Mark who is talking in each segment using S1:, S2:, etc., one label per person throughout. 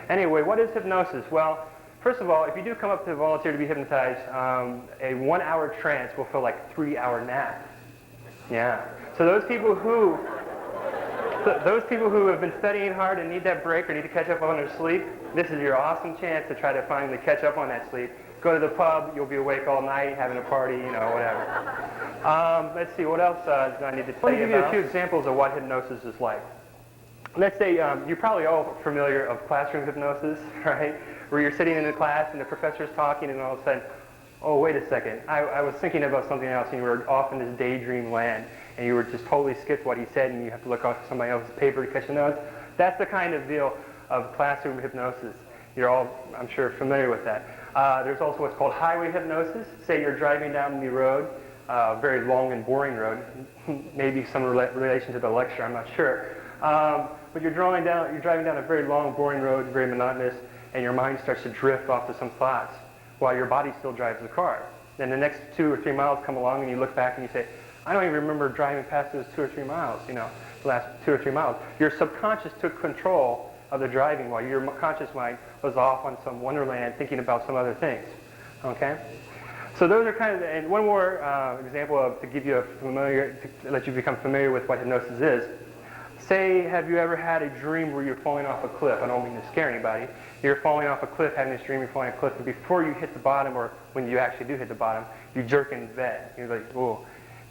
S1: Anyway, what is hypnosis? Well, first of all, if you do come up to volunteer to be hypnotized, a 1-hour trance will feel like a 3-hour nap. Yeah. So those people who have been studying hard and need that break or need to catch up on their sleep, this is your awesome chance to try to finally catch up on that sleep. Go to the pub, you'll be awake all night, having a party, you know, whatever. Let's see, what else do I need to tell you about? Let me give you a few examples of what hypnosis is like. Let's say you're probably all familiar of classroom hypnosis, right? Where you're sitting in a class and the professor's talking and all of a sudden, oh, wait a second, I was thinking about something else, and you were off in this daydream land, and you were just totally skipped what he said, and you have to look off somebody else's paper to catch the notes. That's the kind of deal of classroom hypnosis. You're all, I'm sure, familiar with that. There's also what's called highway hypnosis. Say you're driving down the road, a very long and boring road, maybe some relation to the lecture, I'm not sure. But you're driving down a very long, boring road, very monotonous, and your mind starts to drift off to some thoughts while your body still drives the car. Then the next 2 or 3 miles come along and you look back and you say, I don't even remember driving past those 2 or 3 miles, you know, the last 2 or 3 miles. Your subconscious took control of the driving while your conscious mind was off on some wonderland thinking about some other things, okay? So those are kind of, and one more example of, to give you to let you become familiar with what hypnosis is. Say, have you ever had a dream where you're falling off a cliff? I don't mean to scare anybody. You're falling off a cliff, having this dream, you're falling off a cliff, and before you hit the bottom, or when you actually do hit the bottom, you jerk in bed. You're like, whoa.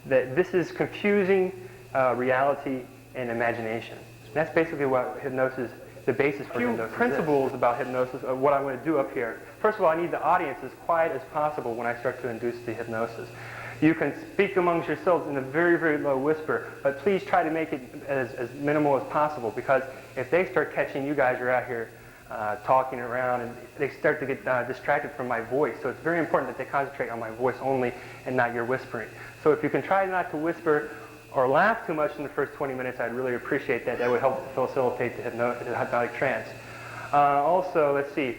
S1: This is confusing reality and imagination. That's basically what hypnosis, the basis for hypnosis is. A few principles about hypnosis of what I'm going to do up here. First of all, I need the audience as quiet as possible when I start to induce the hypnosis. You can speak amongst yourselves in a very, very low whisper, but please try to make it as minimal as possible, because if they start catching you guys are out here talking around and they start to get distracted from my voice. So it's very important that they concentrate on my voice only and not your whispering. So if you can try not to whisper or laugh too much in the first 20 minutes, I'd really appreciate that. That would help facilitate the hypnotic trance. Also, let's see.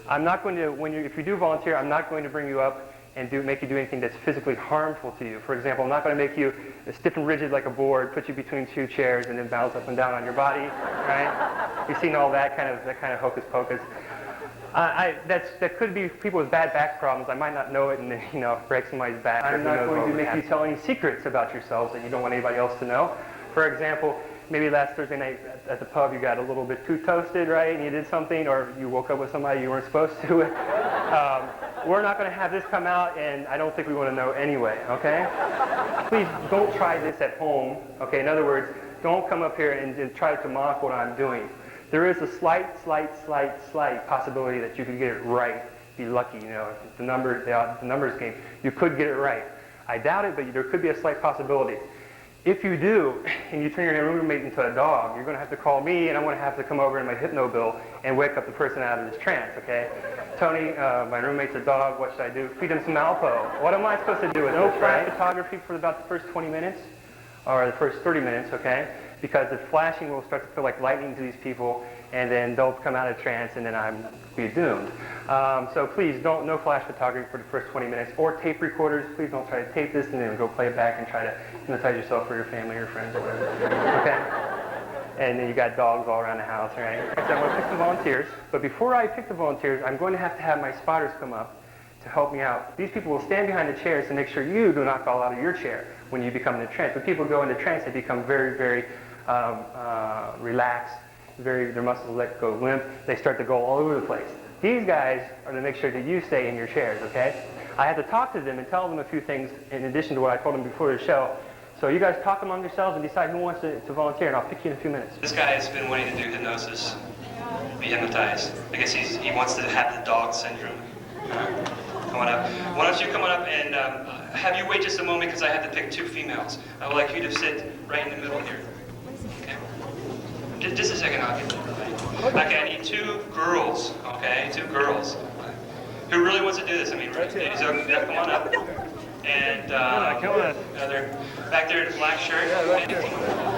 S1: I'm not going to, if you do volunteer, I'm not going to bring you up and make you do anything that's physically harmful to you. For example, I'm not going to make you stiff and rigid like a board, put you between 2 chairs, and then bounce up and down on your body, right? You've seen all that kind of hocus pocus. That could be people with bad back problems. I might not know it and then, you know, break somebody's back. I'm not going to make you tell any secrets about yourselves that you don't want anybody else to know. For example, maybe last Thursday night at the pub you got a little bit too toasted, right? And you did something, or you woke up with somebody you weren't supposed to. We're not going to have this come out, and I don't think we want to know anyway, okay? Please don't try this at home, okay? In other words, don't come up here and try to mock what I'm doing. There is a slight possibility that you could get it right, be lucky, you know, if the numbers game, you could get it right. I doubt it, but there could be a slight possibility. If you do, and you turn your roommate into a dog, you're going to have to call me, and I'm going to have to come over in my Hypno bill and wake up the person out of this trance, okay? Tony, my roommate's a dog, what should I do? Feed him some Alpo. What am I supposed to do with no flash photography for about the first 20 minutes, or the first 30 minutes, okay? Because the flashing will start to feel like lightning to these people, and then they'll come out of trance, and then I'm be doomed. So please, no flash photography for the first 20 minutes, or tape recorders. Please don't try to tape this and then go play it back and try to hypnotize yourself for your family or friends or whatever. Okay? And then you got dogs all around the house, right? So I'm going to pick some volunteers, but before I pick the volunteers, I'm going to have my spotters come up to help me out. These people will stand behind the chairs to make sure you do not fall out of your chair when you become in a trance. When people go into trance, they become very, very relaxed. Their muscles let go limp. They start to go all over the place. These guys are to make sure that you stay in your chairs, okay? I have to talk to them and tell them a few things in addition to what I told them before the show. So you guys talk among yourselves and decide who wants to volunteer, and I'll pick you in a few minutes.
S2: This guy has been wanting to do hypnosis, be hypnotized. I guess he wants to have the dog syndrome. Come on up. Why don't you come on up and have you wait just a moment, because I have to pick 2 females. I would like you to sit right in the middle here. Okay. Just a second, I'll get to everybody. Okay, I need 2 girls, okay? 2 girls. Who really wants to do this? I mean, ladies, yeah, come on up. And they're back there in a black shirt.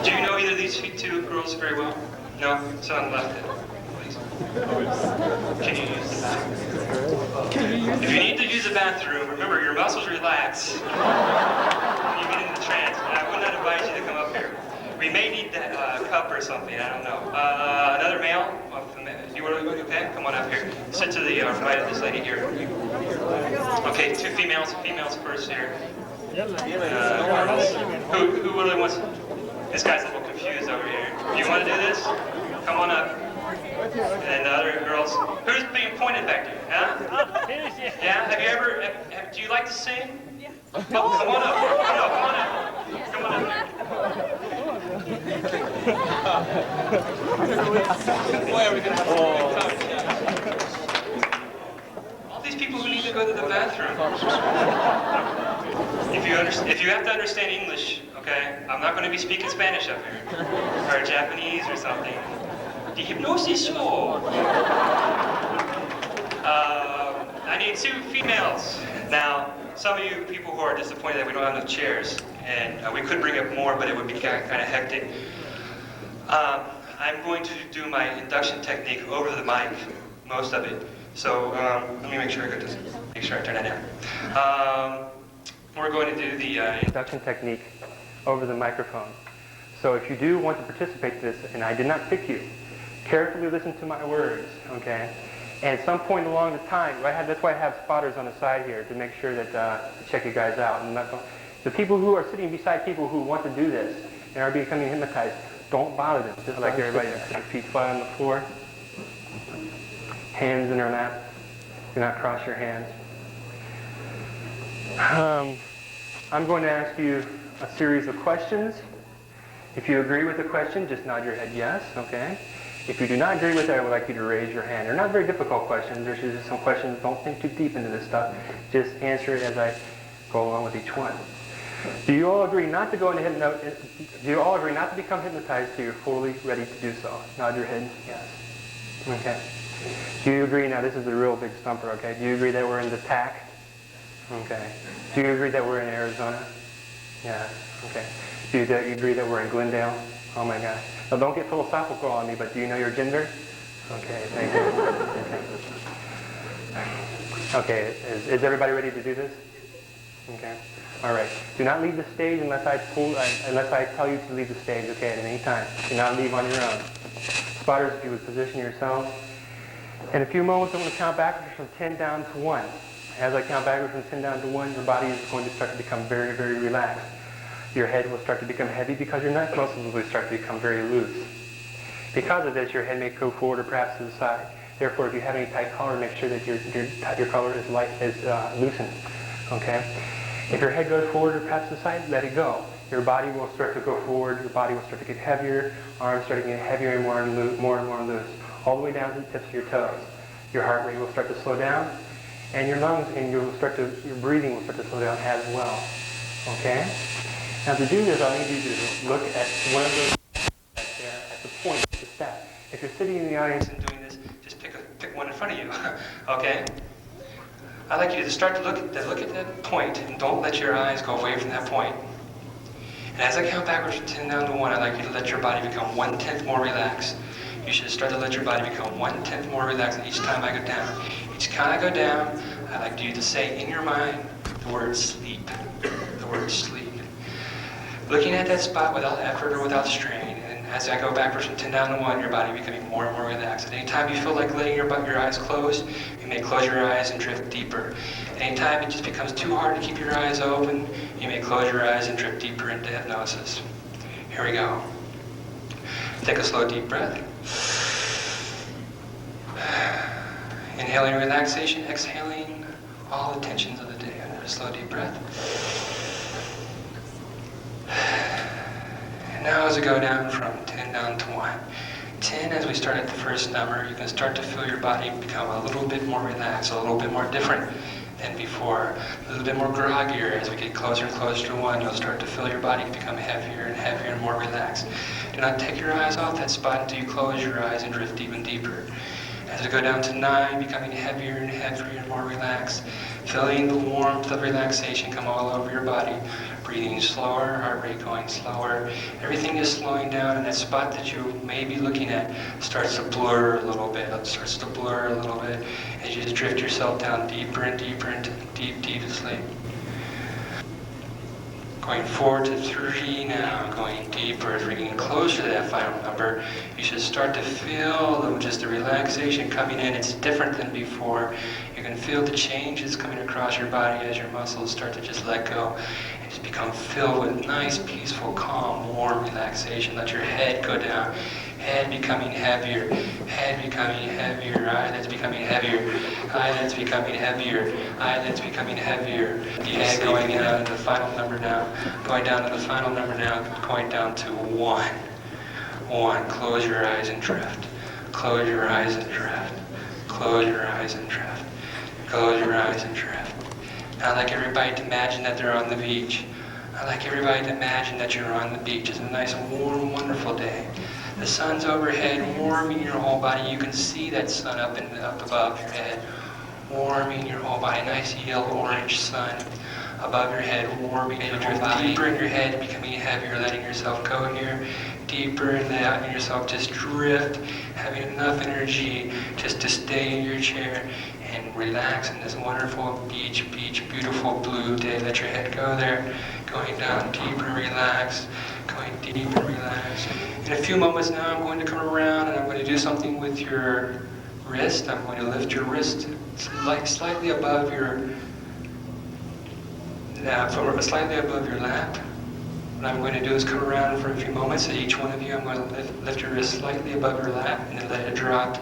S2: Do you know either of these 2 girls very well? No? So on the left hand, please. Can you use the bathroom? If you need to use the bathroom, remember your muscles relax when you get into the trance. I would not advise you to come up here. We may need that cup or something, I don't know. Another male? You want to, okay, come on up here. Sit to the right of this lady here. Okay, two females first here. Who really wants, this guy's a little confused over here. You want to do this? Come on up. And the other girls, who's being pointed back there? Huh? Yeah, have you ever, do you like to sing? Oh, come on up. Come on up. All these people who need to go to the bathroom. If you have to understand English, okay, I'm not going to be speaking Spanish up here, or Japanese or something. The Hypnosis show. I need two females. Now, some of you people who are disappointed that we don't have enough chairs, and we could bring up more, but it would be kind of hectic. I'm going to do my induction technique over the mic, most of it. So let me make sure I get this. Make sure I turn it down. We're going to do the
S1: Induction technique over the microphone. So if you do want to participate in this, and I did not pick you, carefully listen to my words, okay? And at some point along the time, that's why I have spotters on the side here to make sure that to check you guys out. And the people who are sitting beside people who want to do this and are becoming hypnotized, don't bother them. Just like everybody, their feet flat on the floor, hands in their lap. Do not cross your hands. I'm going to ask you a series of questions. If you agree with the question, just nod your head yes, okay? If you do not agree with it, I would like you to raise your hand. They're not very difficult questions. There's just some questions. Don't think too deep into this stuff. Just answer it as I go along with each one. Do you all agree not to go into hypnosis? Do you all agree not to become hypnotized till you're fully ready to do so? Nod your head yes. Okay. Do you agree? Now this is the real big stumper. Okay. Do you agree that we're in the TAC? Okay. Do you agree that we're in Arizona? Yeah. Okay. Do you agree that we're in Glendale? Oh my gosh. Now don't get philosophical on me, but do you know your gender? Okay, thank you. Okay, is everybody ready to do this? Okay. All right. Do not leave the stage unless I tell you to leave the stage, okay, at any time. Do not leave on your own. Spotters, if you would position yourselves. In a few moments, I'm going to count backwards from 10 down to 1. As I count backwards from 10 down to 1, your body is going to start to become very, very relaxed. Your head will start to become heavy because your neck muscles will start to become very loose. Because of this, your head may go forward or perhaps to the side. Therefore, if you have any tight collar, make sure that your collar is loosened. Okay? If your head goes forward or perhaps to the side, let it go. Your body will start to go forward. Your body will start to get heavier. Arms start to get heavier and more and more loose, all the way down to the tips of your toes. Your heart rate will start to slow down, and your lungs and your breathing will start to slow down as well. Okay? Now to do this, I'll need you to look at one of those right there at the point of the step. If you're sitting in the audience and doing this, just pick one in front of you. Okay? I'd like you to start to look at that point and don't let your eyes go away from that point. And as I count backwards from 10 down to 1, I'd like you to let your body become 1/10 more relaxed. You should start to let your body become 1/10 more relaxed each time I go down. Each time I go down, I'd like you to say in your mind the word sleep. The word sleep. Looking at that spot without effort or without strain, and as I go backwards from 10 down to 1, your body becoming more and more relaxed. At any time you feel like letting your eyes close, you may close your eyes and drift deeper. Anytime it just becomes too hard to keep your eyes open, you may close your eyes and drift deeper into hypnosis. Here we go. Take a slow deep breath. Inhaling relaxation, exhaling all the tensions of the day under a slow deep breath. And now as we go down from 10 down to 1. 10, as we start at the first number, you can start to feel your body become a little bit more relaxed, a little bit more different than before, a little bit more groggier. As we get closer and closer to 1, you'll start to feel your body become heavier and heavier and more relaxed. Do not take your eyes off that spot until you close your eyes and drift even deeper. As we go down to 9, becoming heavier and heavier and more relaxed, feeling the warmth of relaxation come all over your body. Breathing slower, heart rate going slower. Everything is slowing down, and that spot that you may be looking at starts to blur a little bit. It starts to blur a little bit as you just drift yourself down deeper and deeper into deep, deep sleep.
S2: Going 4 to 3 now, going deeper as we're getting closer to that final number. You should start to feel just the relaxation coming in. It's different than before. You can feel the changes coming across your body as your muscles start to just let go and just become filled with nice, peaceful, calm, warm relaxation. Let your head go down. Head becoming heavier, head becoming heavier, eyelids becoming heavier, eyelids becoming heavier, eyelids becoming heavier. The head going down to the final number now, going down to the final number now, going down to 1. 1. Close your eyes and drift. Close your eyes and drift. Close your eyes and drift. Close your eyes and drift. Now I'd like everybody to imagine that they're on the beach. I'd like everybody to imagine that you're on the beach. It's a nice, warm, wonderful day. The sun's overhead, warming your whole body. You can see that sun up above your head, warming your whole body. Nice yellow-orange sun above your head, warming your whole body. Deeper in your head, becoming heavier, letting yourself go here. Deeper in that, letting yourself just drift, having enough energy just to stay in your chair and relax in this wonderful beach, beautiful blue day. Let your head go there, going down deeper, relax, going deeper, relax. In a few moments now, I'm going to come around and I'm going to do something with your wrist. I'm going to lift your wrist slightly above your slightly above your lap. What I'm going to do is come around for a few moments. At each one of you, I'm going to lift your wrist slightly above your lap and then let it drop.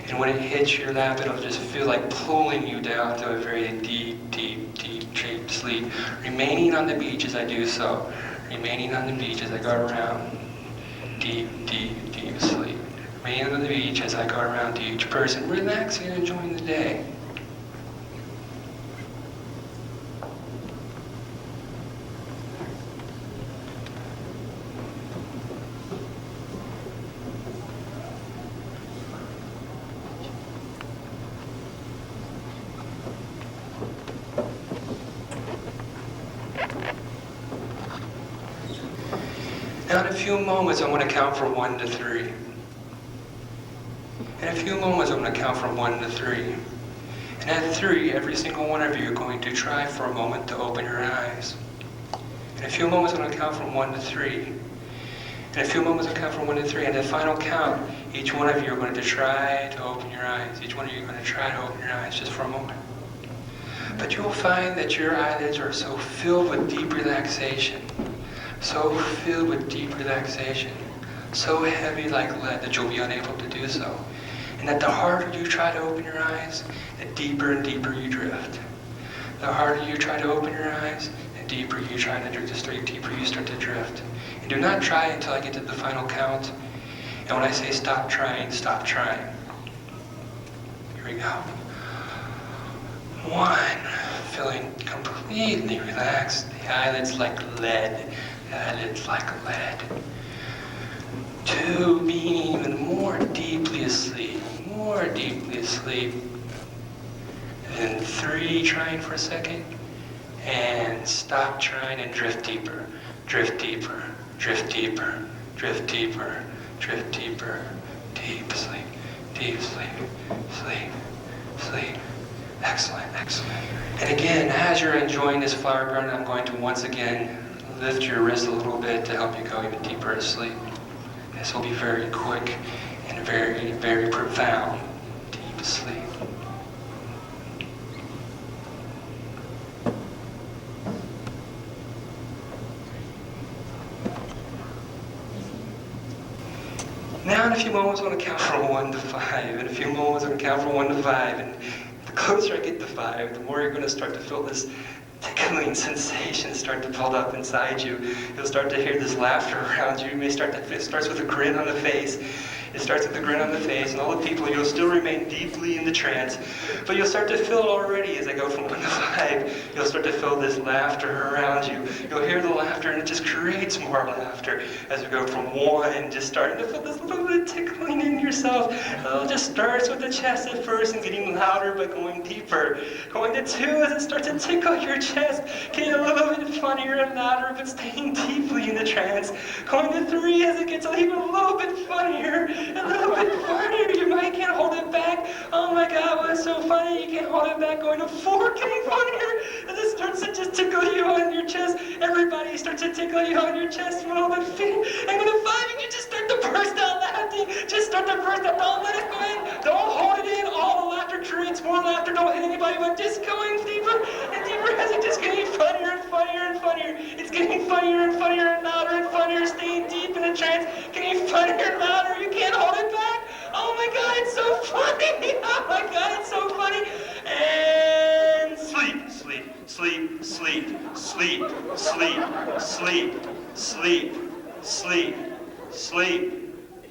S2: And when it hits your lap, it'll just feel like pulling you down to a very deep, deep, deep, deep sleep. Remaining on the beach as I do so. Remaining on the beach as I go around. Deep, deep, deep sleep. Remaining on the beach as I go around to each person, relaxing and enjoying the day. Now in a few moments, I'm going to count from 1 to 3. In a few moments, I'm going to count from 1 to 3. And at 3, every single one of you are going to try for a moment to open your eyes. In a few moments, I'm going to count from 1 to 3. In a few moments, I'll count from 1 to 3. And at the final count, each one of you are going to try to open your eyes. Each one of you are going to try to open your eyes just for a moment. But you'll find that your eyelids are so filled with deep relaxation. So filled with deep relaxation, so heavy like lead that you'll be unable to do so. And that the harder you try to open your eyes, the deeper and deeper you drift. The harder you try to open your eyes, the deeper you try to drift, the deeper you start to drift. And do not try until I get to the final count. And when I say stop trying, stop trying. Here we go. 1, feeling completely relaxed, the eyelids like lead. Eyelids like lead. 2, being even more deeply asleep, more deeply asleep. And 3, trying for a second, and stop trying and drift deeper, drift deeper, drift deeper, drift deeper, drift deeper, deep sleep, sleep, sleep. Excellent, excellent. And again, as you're enjoying this flower garden, I'm going to once again lift your wrist a little bit to help you go even deeper asleep. This will be very quick and very, very profound deep sleep. Now in a few moments I'm going to count from 1 to 5. In a few moments I'm going to count from 1 to 5. And the closer I get to 5, the more you're going to start to feel this tickling sensations start to build up inside you. You'll start to hear this laughter around you. You may start to, it starts with a grin on the face. It starts with a grin on the face, and all the people, you'll still remain deeply in the trance, but you'll start to feel it already as I go from 1 to 5. You'll start to feel this laughter around you. You'll hear the laughter, and it just creates more laughter as we go from 1, just starting to feel this little bit of tickling in yourself. It just starts with the chest at first and getting louder, but going deeper. Going to 2 as it starts to tickle your chest, getting a little bit funnier and louder, but staying deeply in the trance. Going to 3 as it gets even a little bit funnier. A little bit funnier, you might can't hold it back. Oh my God, what's so funny? You can't hold it back. Going to 4, getting funnier as it starts to just tickle you on your chest. Everybody starts to tickle you on your chest from all the feet. And with a 5, and you just start to burst out laughing. Just start to burst out. Don't let it go in. Don't hold it in. All the laughter creates more laughter. Don't hit anybody, but just going deeper and deeper as it's just getting funnier and funnier and funnier. It's getting funnier and funnier and louder and funnier. Staying deep in a trance. Getting funnier and louder. You can't hold it back. Oh my God, it's so funny. Oh my God, it's so funny. And sleep, sleep, sleep, sleep, sleep, sleep, sleep, sleep, sleep, sleep.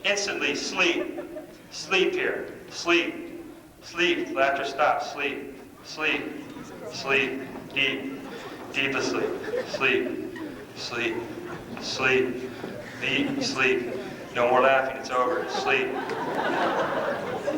S2: Instantly sleep. Sleep here. Sleep. Sleep. Laughter stops. Sleep. Sleep. Sleep. Deep. Deep asleep. Sleep. Sleep. Sleep. Deep. Sleep. No more laughing. It's over. Sleep.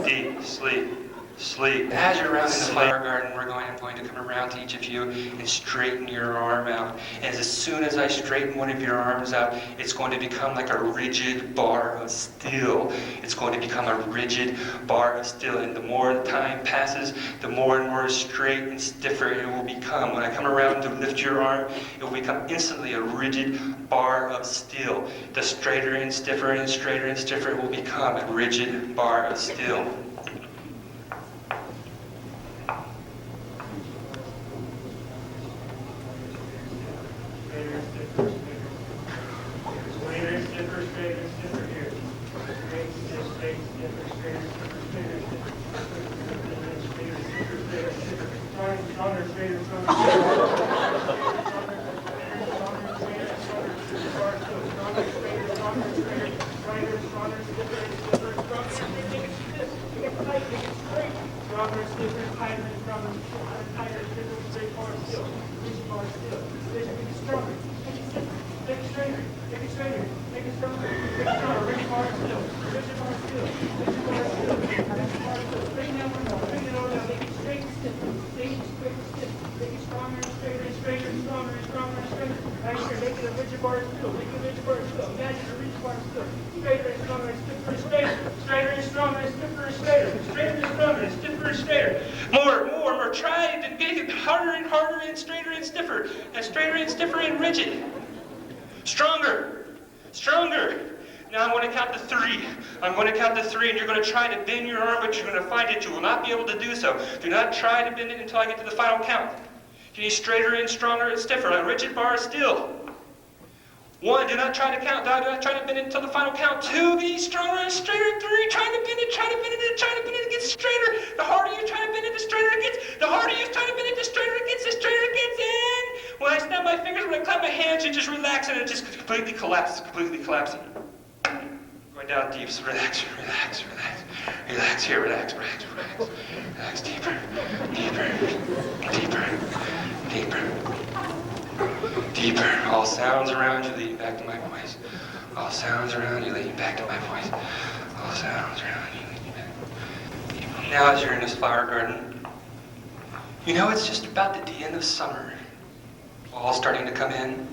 S2: Deep. Sleep. Sleep. As you're around in the flower garden, I'm going to come around to each of you and straighten your arm out. And as soon as I straighten one of your arms out, it's going to become like a rigid bar of steel. It's going to become a rigid bar of steel. And the more the time passes, the more and more straight and stiffer it will become. When I come around to lift your arm, it will become instantly a rigid bar of steel. The straighter and stiffer and straighter and stiffer it will become a rigid bar of steel. More. Try it and make it harder and harder and straighter and stiffer and rigid. Stronger. Now I'm going to count to 3. And you're going to try to bend your arm, but you're going to find that you will not be able to do so. Do not try to bend it until I get to the final count. Getting straighter and stronger and stiffer. A rigid bar still. 1, do not try to count. Do not try to bend it until the final count. 2, getting stronger and straighter. 3, trying to bend it, it gets straighter. The harder you try to bend it, the straighter it gets. The harder you try to bend it, the straighter it gets, And when I snap my fingers, when I clap my hands, you just relax and it just completely collapses, Going down deep, so relax here, relax deeper. All sounds around you leading back to my voice. All sounds around you leading back to my voice. All sounds around you leading back. Now as you're in this flower garden, you know it's just about the end of summer. Fall's starting to come in.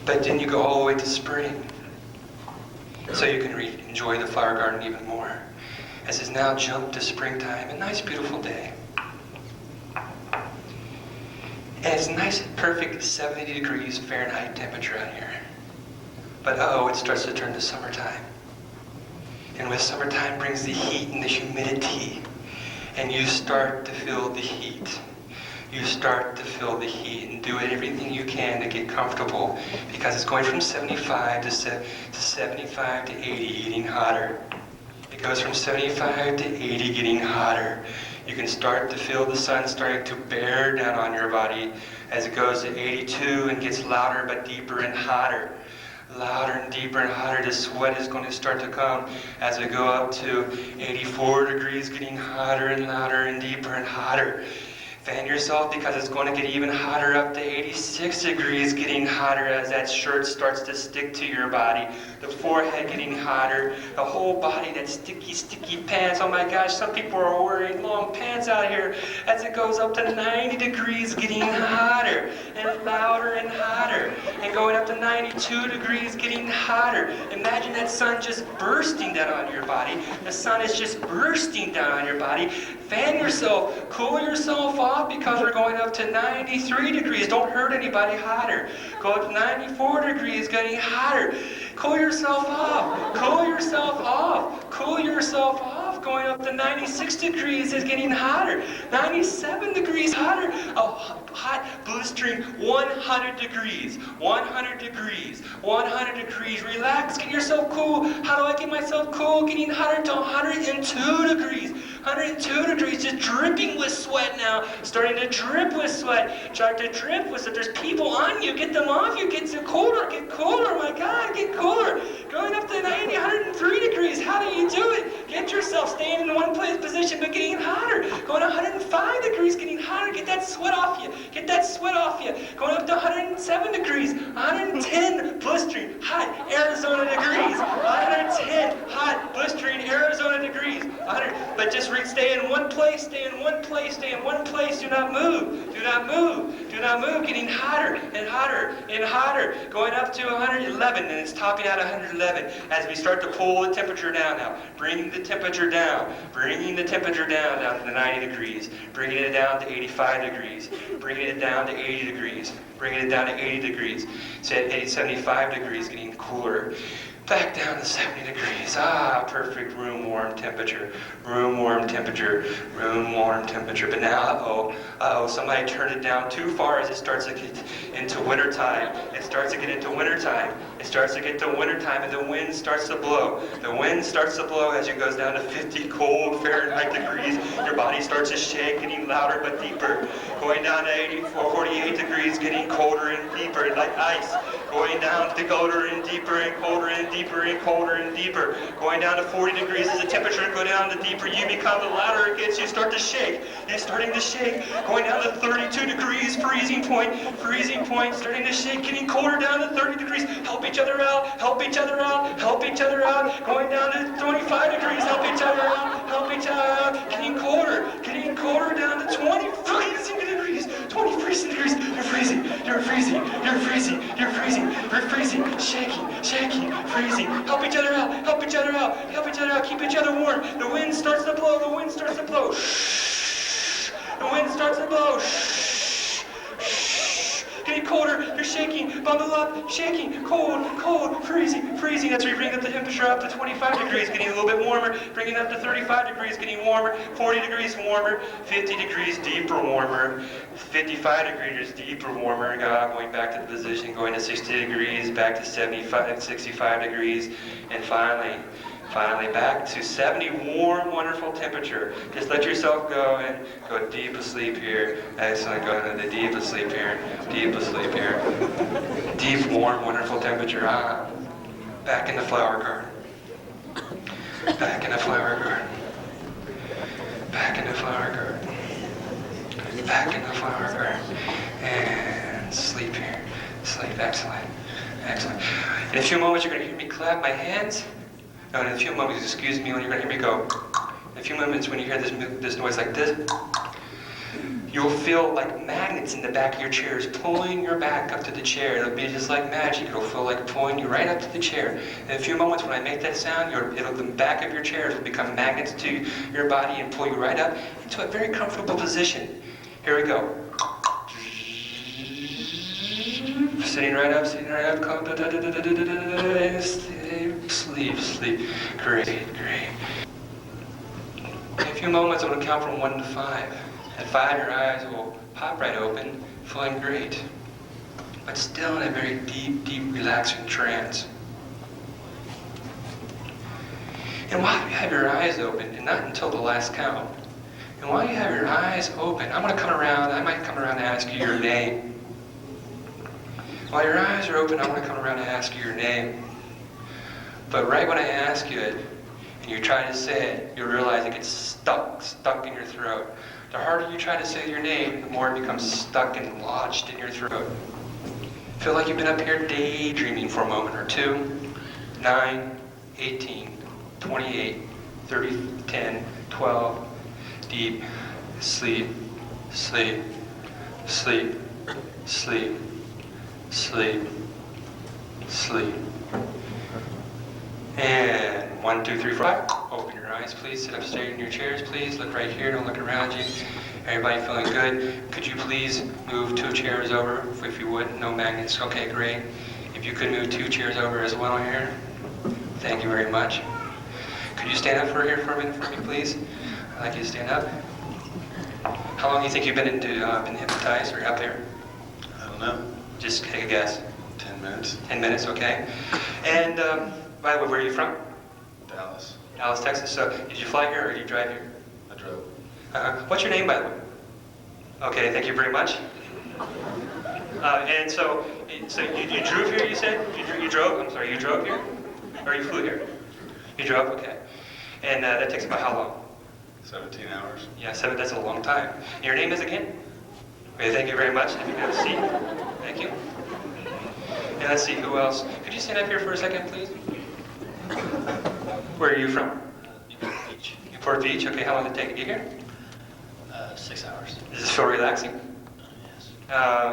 S2: But then you go all the way to spring. So you can enjoy the flower garden even more. As it's now jumped to springtime, a nice beautiful day. And it's nice, perfect 70 degrees Fahrenheit temperature out here. But it starts to turn to summertime. And with summertime brings the heat and the humidity. And you start to feel the heat. And do everything you can to get comfortable because it's going from 75 to 75 to 80, getting hotter. It goes from 75 to 80, getting hotter. You can start to feel the sun starting to bear down on your body as it goes to 82 and gets louder but deeper and hotter. Louder and deeper and hotter. The sweat is going to start to come as we go up to 84 degrees, getting hotter and louder and deeper and hotter. Fan yourself because it's going to get even hotter up to 86 degrees, getting hotter as that shirt starts to stick to your body. The forehead getting hotter, the whole body, that sticky pants. Oh my gosh, some people are wearing long pants out here as it goes up to 90 degrees, getting hotter and louder and hotter. And going up to 92 degrees, getting hotter. Imagine that sun just bursting down on your body. The sun is just bursting down on your body. Fan yourself, cool yourself off because we're going up to 93 degrees. Don't hurt anybody hotter. Go up to 94 degrees, getting hotter. Cool yourself off, cool yourself off, cool yourself off. Going up to 96 degrees is getting hotter. 97 degrees hotter. Oh, hot, blistering 100 degrees. 100 degrees. 100 degrees. Relax, get yourself cool. How do I get myself cool? Getting hotter to 102 degrees. 102 degrees, just dripping with sweat now. Starting to drip with sweat. Starting to drip with sweat. There's people on you. Get them off you. Get colder. Get colder. My God, get cooler. Going up to 90, 103 degrees. How do you do it? Get yourself staying in one place position, but getting hotter. Going to 105 degrees, getting hotter. Get that sweat off you. Get that sweat off you. Going up to 107 degrees. 110 blistering hot Arizona degrees. 110 hot blistering Arizona degrees. 100, but just stay in one place, stay in one place, stay in one place. Do not move. Do not move. Do not move. Getting hotter and hotter and hotter. Going up to 111, and it's topping out 111 as we start to pull the temperature down now. Bringing the temperature down. Bringing the temperature down to 90 degrees. Bringing it down to 85 degrees. Bringing it down to 80 degrees. Bringing it down to 80 degrees. So at 75 degrees, getting cooler. Back down to 70 degrees. Ah, perfect room warm temperature. Room warm temperature. Room warm temperature. But now, somebody turned it down too far as it starts to get into wintertime. It starts to get into wintertime. It starts to get to wintertime and the wind starts to blow. The wind starts to blow as it goes down to 50 cold Fahrenheit degrees. Your body starts to shake, getting louder but deeper. Going down to 84, 48 degrees, getting colder and deeper, like ice. Going down to colder and deeper and colder and deeper and colder and deeper. Going down to 40 degrees as the temperature goes down, the deeper you become, the louder it gets. You start to shake. You're starting to shake. Going down to 32 degrees, freezing point, starting to shake, getting colder down to 30 degrees. Help each other out, help each other out, help each other out. Going down to 25 degrees, help each other out, help each other out. Getting colder down to 20 freezing degrees, 20 freezing degrees. You're freezing, you're freezing, you're freezing, you're freezing, you're freezing, shaking, freezing. Help each other out, help each other out, help each other out. Keep each other warm. The wind starts to blow, the wind starts to blow. Shh. The wind starts to blow. Shh. Shh. Getting colder, you're shaking, bundle up, shaking, cold, freezing. That's where you bring up the temperature up to 25 degrees, getting a little bit warmer, bringing it up to 35 degrees, getting warmer, 40 degrees warmer, 50 degrees deeper warmer, 55 degrees deeper warmer, going back to the position, going to 60 degrees, back to 75, 65 degrees, and finally back to 70 warm, wonderful temperature. Just let yourself go and go deep asleep here. Excellent, go into the deep asleep here, deep asleep here. Deep, warm, wonderful temperature. Ah, back in the flower garden. Back in the flower garden. Back in the flower garden. Back in the flower garden. And sleep here. Sleep, excellent. Excellent. In a few moments you're going to hear me clap my hands. No, in a few moments, excuse me, when you're going to hear me go, in a few moments when you hear this noise like this, you'll feel like magnets in the back of your chairs pulling your back up to the chair. It'll be just like magic. It'll feel like pulling you right up to the chair. In a few moments when I make that sound, the back of your chairs will become magnets to your body and pull you right up into a very comfortable position. Here we go. Sitting right up, sleep. Great. In a few moments, I'm going to count from 1 to 5. At 5, your eyes will pop right open, feeling great, but still in a very deep, relaxing trance. And while you have your eyes open, and not until the last count, and while you have your eyes open, I might come around and ask you your name. While your eyes are open, I want to come around and ask you your name. But right when I ask you it, and you try to say it, you'll realize it gets stuck in your throat. The harder you try to say your name, the more it becomes stuck and lodged in your throat. Feel like you've been up here daydreaming for a moment or two. 9, 18, 28, 30, 10, 12. Deep sleep. And 1, 2, 3, 4. Open your eyes, please. Sit up straight in your chairs, please. Look right here. Don't look around you. Everybody feeling good? Could you please move 2 chairs over, if you would? No magnets. Okay, great. If you could move 2 chairs over as well here. Thank you very much. Could you stand up for a minute for me, please? I'd like you to stand up. How long do you think you've been been hypnotized or up there?
S3: I don't know.
S2: Just take a guess.
S3: 10 minutes.
S2: 10 minutes, okay. And by the way, where are you from?
S3: Dallas.
S2: Dallas, Texas. So did you fly here or did you drive here?
S3: I drove.
S2: What's your name, by the way? Okay, thank you very much. And so you drove here, you said? You drove? I'm sorry, you drove here? Or you flew here? You drove? Okay. And that takes about how long?
S3: 17 hours.
S2: Yeah, 7, that's a long time. And your name is again? Okay, thank you very much. If you could have a seat. Thank you. And let's see, who else? Could you stand up here for a second, please? Where are you from?
S3: Newport Beach.
S2: Newport Beach. Okay, how long did it take to get here?
S3: 6 hours.
S2: Does this feel relaxing?
S3: Yes.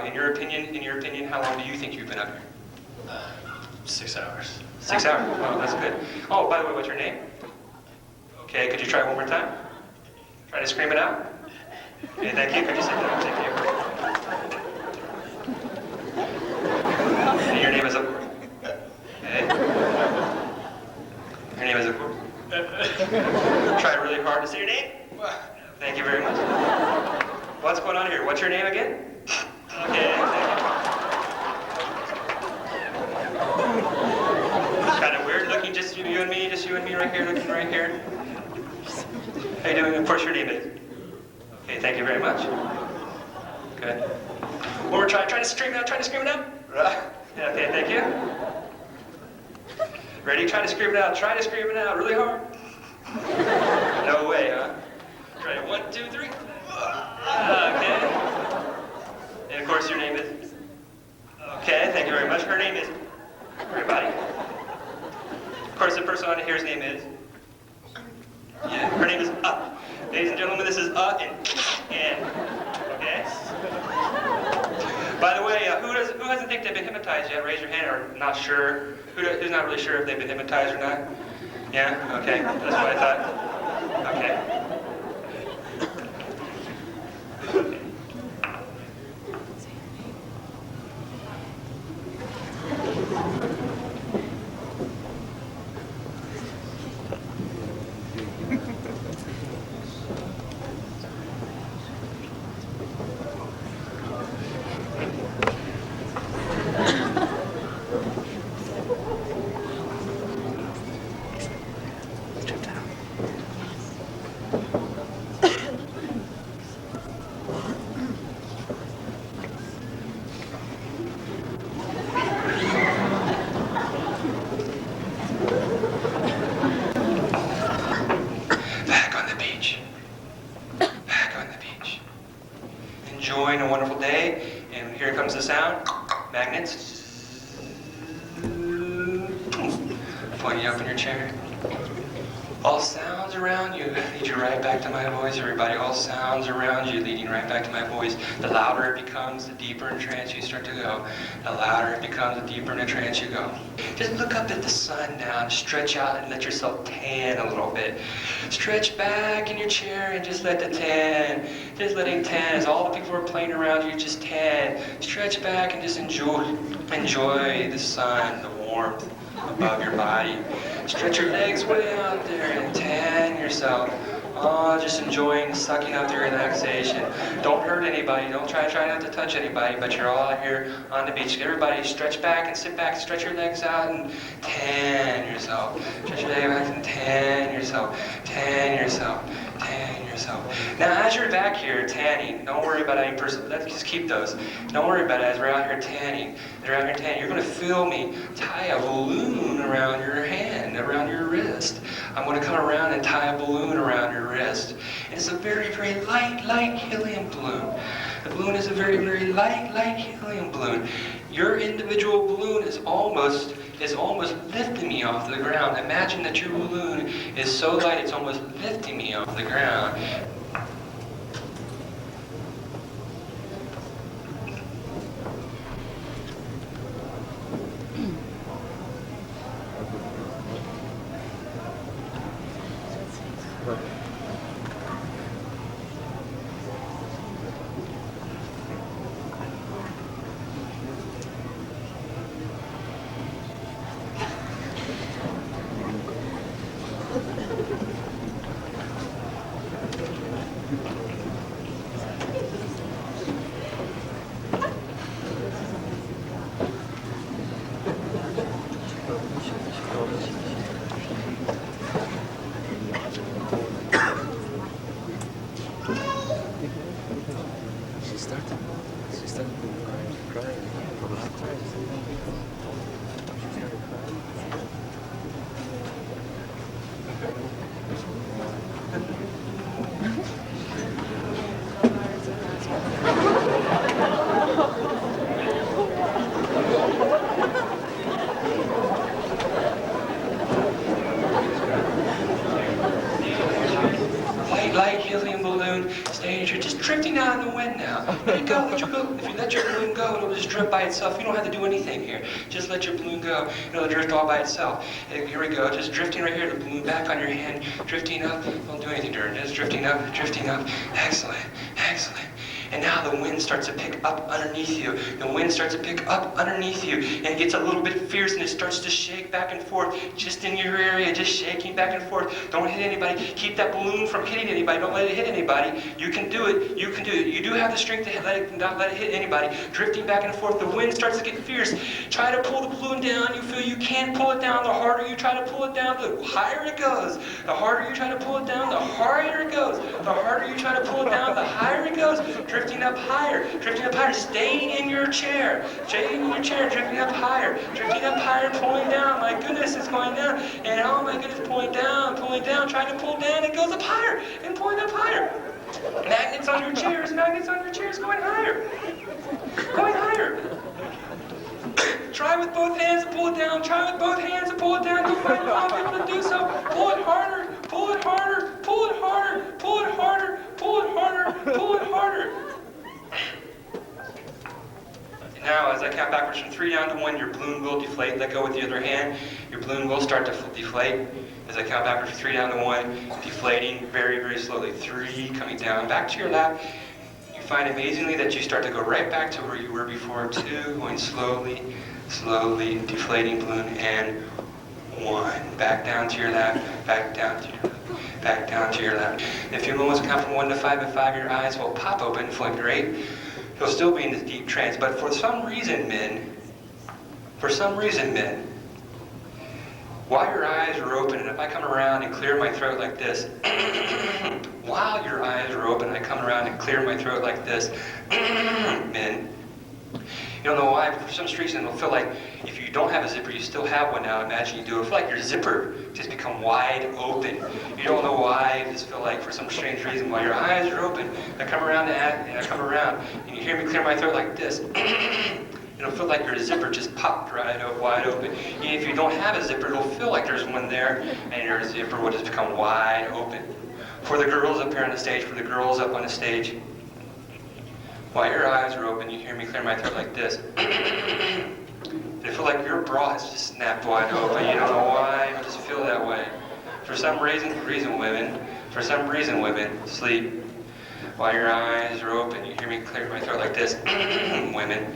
S2: In your opinion, how long do you think you've been up here?
S3: 6 hours.
S2: 6 hours. Oh, that's good. Oh, by the way, what's your name? Okay, could you try it one more time? Try to scream it out. Okay, thank you. Could you sit down? Thank you. And your name is Akur. Okay. Your name is Akur. Try really hard to say your name. Thank you very much. What's going on here? What's your name again? Okay. Kind of weird looking, just you and me right here, looking right here. How you doing? Of course your name is. Okay, thank you very much. Good. One more try. Try to scream it out. Try to scream it out. Yeah, okay, thank you. Ready? Try to scream it out. Try to scream it out really hard. No way, huh? Try it. 1, 2, 3. Okay. And of course your name is. Okay, thank you very much. Her name is. Everybody. Of course, the person on here's name is. Yeah, her name is Ladies and gentlemen, this is and. Okay? By the way, who hasn't think they've been hypnotized yet? Raise your hand, or not sure. Who's not really sure if they've been hypnotized or not? Yeah? Okay, that's what I thought. Okay. Enjoying a wonderful day, and here comes the sound. Magnets. Pointing up in your chair. All sounds around you lead you right back to my voice, everybody. All sounds around you leading right back to my voice. The louder it becomes, the deeper in trance you start to go. The louder it becomes, the deeper in a trance you go. Just look up at the sun now and stretch out and let yourself tan a little bit. Stretch back in your chair and just let the tan, just letting tan, as all the people are playing around you, just tan. Stretch back and just enjoy the sun, the warmth above your body. Stretch your legs way out there and tan yourself. Oh, just enjoying, sucking up the relaxation. Don't hurt anybody. Don't try not to touch anybody, but you're all out here on the beach. Everybody stretch back and sit back, stretch your legs out and tan yourself. Stretch your legs back and tan yourself. Tan yourself. Tan yourself. Now, as you're back here tanning, don't worry about any person. Let's just keep those. Don't worry about it as we're out here tanning. You're going to feel me tie a balloon around your hand, around your wrist. I'm going to come around and tie a balloon around your wrist. And it's a very, very light helium balloon. The balloon is a very, very light helium balloon. Your individual balloon is almost lifting me off the ground. Imagine that your balloon is so light it's almost lifting me off the ground. Let it go, let you go. If you let your balloon go, it'll just drift by itself. You don't have to do anything here. Just let your balloon go. It'll drift all by itself. And here we go, just drifting right here, the balloon back on your hand, drifting up. Don't do anything to it. Just drifting up, drifting up. Excellent, excellent. And now the wind starts to pick up underneath you. The wind starts to pick up underneath you and it gets a little bit fierce and it starts to shake back and forth just in your area, just shaking back and forth. Don't hit anybody. Keep that balloon from hitting anybody. Don't let it hit anybody. You can do it. You can do it. You do have the strength to not let it hit anybody. Drifting back and forth. The wind starts to get fierce. Try to pull the balloon down. You feel you can't pull it down. The harder you try to pull it down, the higher it goes. The harder you try to pull it down, the higher it goes. The harder you try to pull it down, the higher it goes. Drifting up higher, staying in your chair, drifting up higher, pulling down. My goodness, it's going down, and oh my goodness, pulling down, trying to pull down. It goes up higher and pulling up higher. Magnets on your chairs, going higher, going higher. Try with both hands to pull it down. Try with both hands to pull it down. You'll find a lot of people to do so. Pull it harder, pull it harder, pull it harder, pull it harder, pull it harder, pull it harder. And now, as I count backwards from 3 down to 1, your balloon will deflate. Let go with the other hand. Your balloon will start to deflate. As I count backwards from 3 down to 1, deflating very, very slowly. 3, coming down, back to your lap. You find amazingly that you start to go right back to where you were before. 2, going slowly, slowly, deflating balloon, and 1. Back down to your lap, back down to your lap. Back down to your lap. In a few moments, count from 1 to 5. At 5, your eyes will pop open, feeling great. You'll still be in this deep trance, but for some reason, men, while your eyes are open, and if I come around and clear my throat like this, while your eyes are open, I come around and clear my throat like this, men, you don't know why, but for some reason it'll feel like if you don't have a zipper, you still have one now. Imagine you do. It'll feel like your zipper just become wide open. You don't know why. You just feel like for some strange reason while your eyes are open, I come around and I come around, and you hear me clear my throat like this. It'll feel like your zipper just popped right up, wide open. And if you don't have a zipper, it'll feel like there's one there, and your zipper will just become wide open. For the girls up here on the stage, while your eyes are open, you hear me clear my throat like this. They feel like your bra has just snapped wide open. You don't know why, you just feel that way. For some reason, women, sleep. While your eyes are open, you hear me clear my throat like this. Women.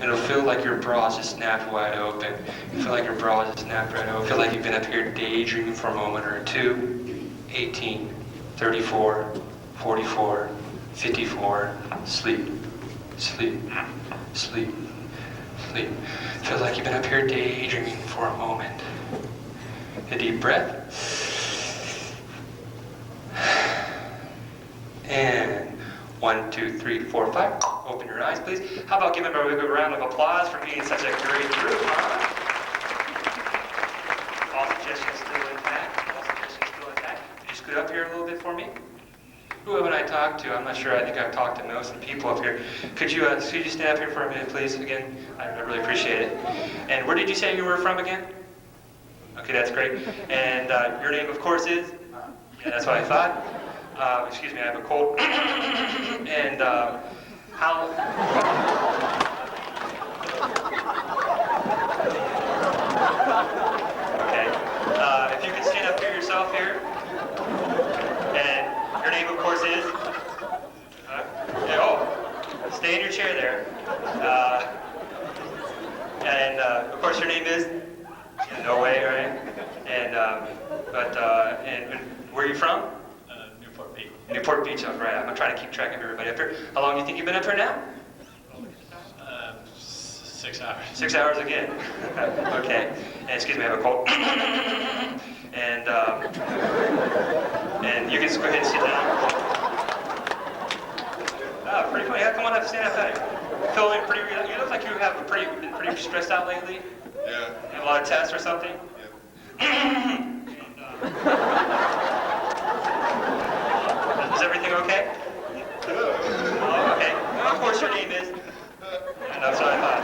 S2: It'll feel like your bra just snapped wide open. You feel like your bra just snapped right open. Feel like you've been up here daydreaming for a moment or two. 18, 34, 44, 54, sleep, sleep, sleep, sleep. Feel like you've been up here daydreaming for a moment. A deep breath. And 1, 2, 3, 4, 5. Open your eyes, please. How about giving a big round of applause for being such a great group, huh? All suggestions still intact. Could you scoot up here a little bit for me? Who haven't I talked to? I'm not sure. I think I've talked to most of the people up here. Could you stand up here for a minute, please? Again, I really appreciate it. And where did you say you were from again? Okay, that's great. And your name, of course, is? Yeah, that's what I thought. Excuse me, I have a cold. And how? Okay. If you could stand up here yourself here. And your name, of course, is? Stay in your chair there. And of course, your name is? No way, right? And and where are you from?
S3: Newport Beach.
S2: Newport Beach, all right. I'm gonna try to keep track of everybody up here. How long do you think you've been up here now?
S3: 6 hours.
S2: 6 hours again. Okay. And excuse me, I have a cold. And you can just go ahead and sit down. Oh, pretty cool. Yeah, come on up, stand up there. Feeling pretty. You look like you have been pretty stressed out lately.
S4: Yeah.
S2: Had a lot of tests or something.
S4: Yeah.
S2: Is everything okay? Oh, okay. Well, of course, your name is. And that's what I thought.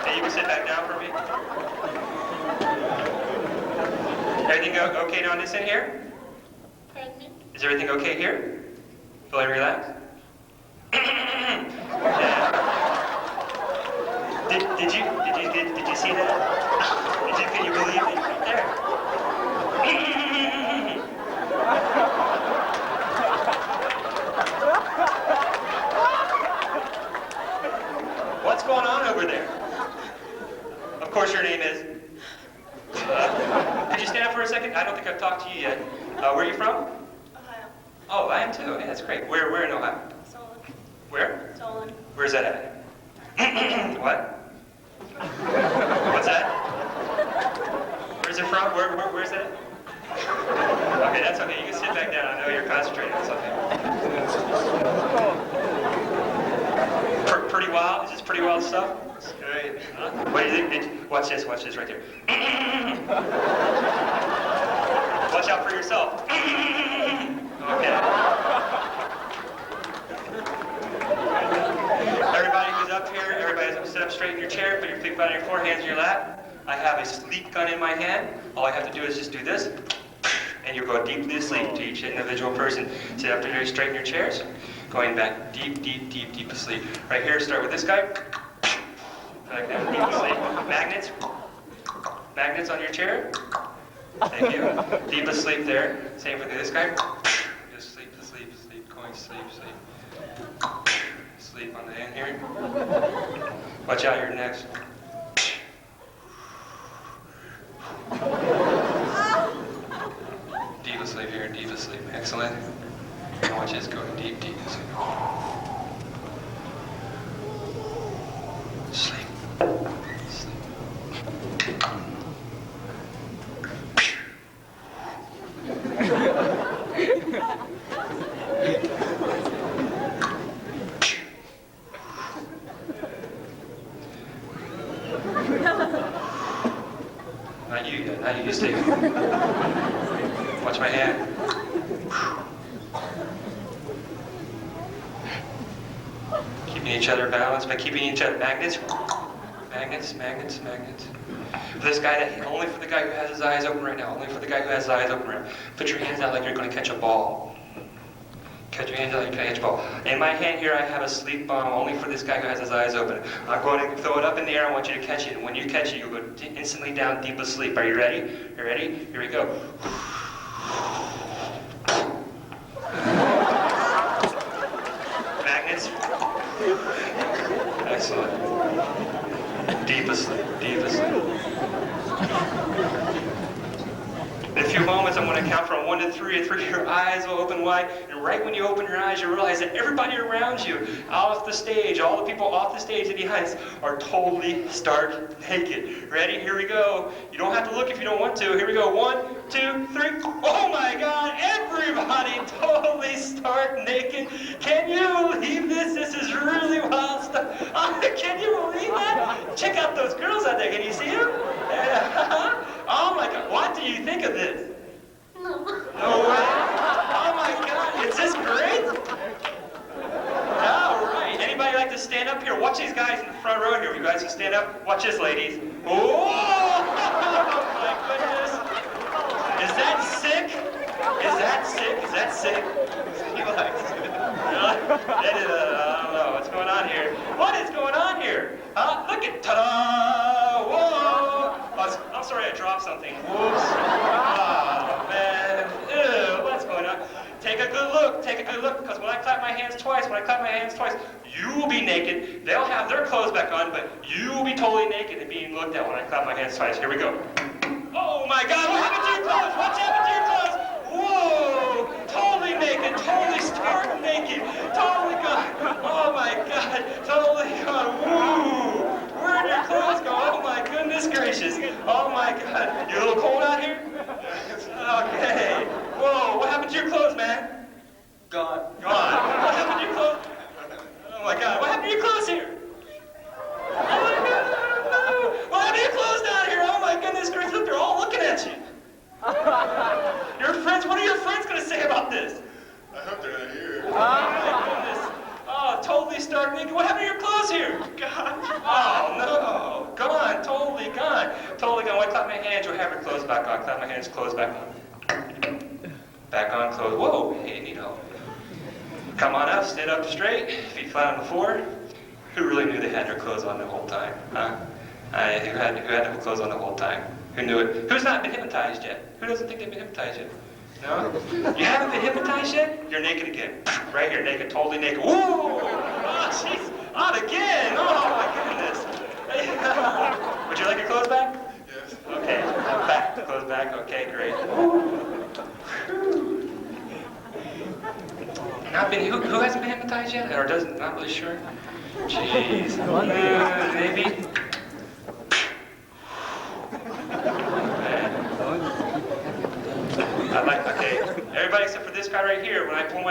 S2: Hey, you can sit back down for me. Everything okay down this end here? Pardon me? Is everything okay here? Feeling relaxed? Did you see that? Can you believe it? Right there. What's going on over there? Of course your name is? Could you stand up for a second? I don't think I've talked to you yet. Where are you from?
S5: Ohio.
S2: Oh, I am too. Yeah, that's great. Where in Ohio?
S5: Solon.
S2: Where?
S5: Solon.
S2: Where's that at? What? What's that? Where's it from? Where's that? Okay, that's okay. You can sit back down. I know you're concentrating. That's okay. Pretty wild? Is this pretty wild stuff? It's great. Huh? What do you think? Watch this right there. Watch out for yourself. Okay. Everybody who's up here, everybody's sit up straight in your chair, put your feet on your floor, hands in your lap. I have a sleep gun in my hand. All I have to do is just do this, and you go deeply asleep to each individual person. Sit up very straight in your chairs, going back deep asleep. Right here, start with this guy. Like that, deep asleep. Magnets on your chair. Thank you. Deep asleep there. Same for this guy. Just sleep, going sleep. Sleep on the end here. Watch out, you're next. Deep asleep here, deep asleep. Excellent. Now watch this going deep asleep. Sleep. Not you yet, not you, just take it. Watch my hand. Keeping each other balanced by keeping each other magnets. Magnets. For this guy, only for the guy who has his eyes open right now. Only for the guy who has his eyes open right now. Put your hands out like you're going to catch a ball. Catch your hands out like you're going to catch a ball. In my hand here, I have a sleep bomb only for this guy who has his eyes open. I'm going to throw it up in the air. I want you to catch it. And when you catch it, you'll go instantly down deep asleep. Are you ready? You ready? Here we go. Magnets. Excellent. Deep asleep. In a few moments, I'm going to count from 1 to 3, and 3, your eyes will open wide. And right when you open your eyes, you realize that everybody around you, off the stage, all the people off the stage in the audience, are totally stark naked. Ready? Here we go. You don't have to look if you don't want to. Here we go. 1, 2, 3. Oh my God! Everybody totally stark naked. Can you believe this? This is really wild stuff. Can you believe that? Check out those girls out there. Can you see them? Oh my God! What do you think of this?
S5: No.
S2: No way! Oh my God! Is this great? All right. Anybody like to stand up here? Watch these guys in the front row here. You guys can stand up. Watch this, ladies. Oh my goodness! Is that sick? Is that sick? He likes it. I don't know what's going on here. What is going on here? Look at ta-da! Whoa! Oh, I'm sorry, I dropped something. Whoops. Oh man. Ew, what's going on? Take a good look, because when I clap my hands twice, you will be naked. They'll have their clothes back on, but you will be totally naked and being looked at when I clap my hands twice. Here we go. Oh my God, what happened to your clothes? What's happened to your clothes? Whoa! Totally naked, totally stark naked, totally gone. Oh my God, totally gone. Woo! Where'd your clothes go? Oh my goodness gracious. Oh my God. You a little cold out here? Okay. Whoa, what happened to your clothes, man?
S3: Gone.
S2: What happened to your clothes? Oh my God, what happened to your clothes here? Oh my God, no. What happened to your clothes down here? Oh my goodness gracious, look, they're all looking at you. Your friends, what are your friends going to say about this?
S3: I hope they're not here.
S2: Oh my goodness. Oh, totally stark naked. What happened to your clothes here?
S3: God.
S2: Oh no, gone, totally gone. Totally gone. When I clap my hands, you'll have your clothes back on. Clap my hands, clothes back on. Back on, clothes. Whoa, hey, need help. Come on up, stand up straight, feet flat on the floor. Who really knew they had their clothes on the whole time? Huh? Who had their clothes on the whole time? Who knew it? Who's not been hypnotized yet? Who doesn't think they've been hypnotized yet? No? You haven't been hypnotized yet? You're naked again. Right here, naked, totally naked. Whoa! Oh, jeez. On again! Oh, my goodness. Would you like your clothes back?
S3: Yes.
S2: Okay, back. Clothes back. Okay, great. Not been, who hasn't been hypnotized yet? Or doesn't? Not really sure? Jeez. Maybe? Okay, everybody except for this guy right here, when I put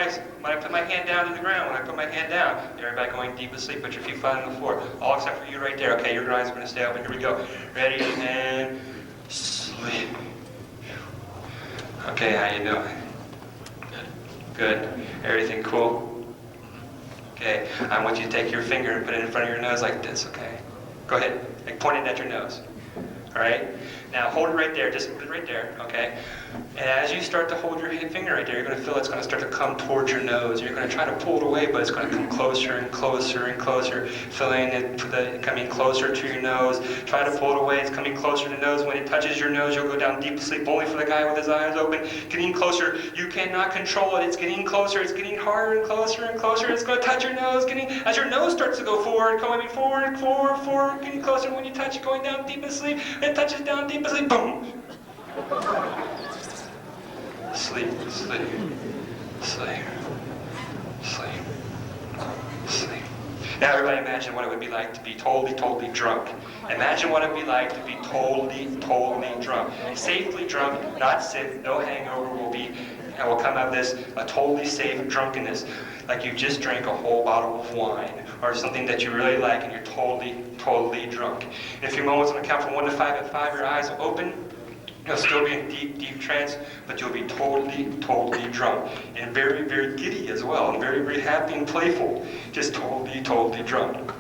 S2: my hand down to the ground, when I put my hand down, everybody going deep asleep, put your feet flat on the floor. All except for you right there. Okay, your eyes are going to stay open. Here we go. Ready, and sleep. Okay, how you doing? Good. Everything cool? Okay, I want you to take your finger and put it in front of your nose like this, okay? Go ahead, like point it at your nose. All right? Now hold it right there, just put it right there, okay? And as you start to hold your finger right there, you're going to feel it's going to start to come towards your nose. You're going to try to pull it away, but it's going to come closer and closer and closer, feeling it coming closer to your nose. Try to pull it away, it's coming closer to the nose. When it touches your nose, you'll go down deep asleep, only for the guy with his eyes open. Getting closer, you cannot control it. It's getting closer, it's getting harder and closer and closer. It's going to touch your nose, as your nose starts to go forward, going forward, forward, forward, getting closer. When you touch it, going down deep asleep, it touches down deep asleep, boom! Sleep, sleep, sleep, sleep, sleep. Now everybody imagine what it would be like to be totally, totally drunk. Imagine what it would be like to be totally, totally drunk. Safely drunk, not sick, no hangover will come out of this, a totally safe drunkenness. Like you just drank a whole bottle of wine or something that you really like and you're totally, totally drunk. In a few moments, I'm going to count from 1 to 5. At 5, your eyes will open. You'll still be in deep, deep trance, but you'll be totally, totally drunk. And very, very giddy as well, and very, very happy and playful. Just totally, totally drunk.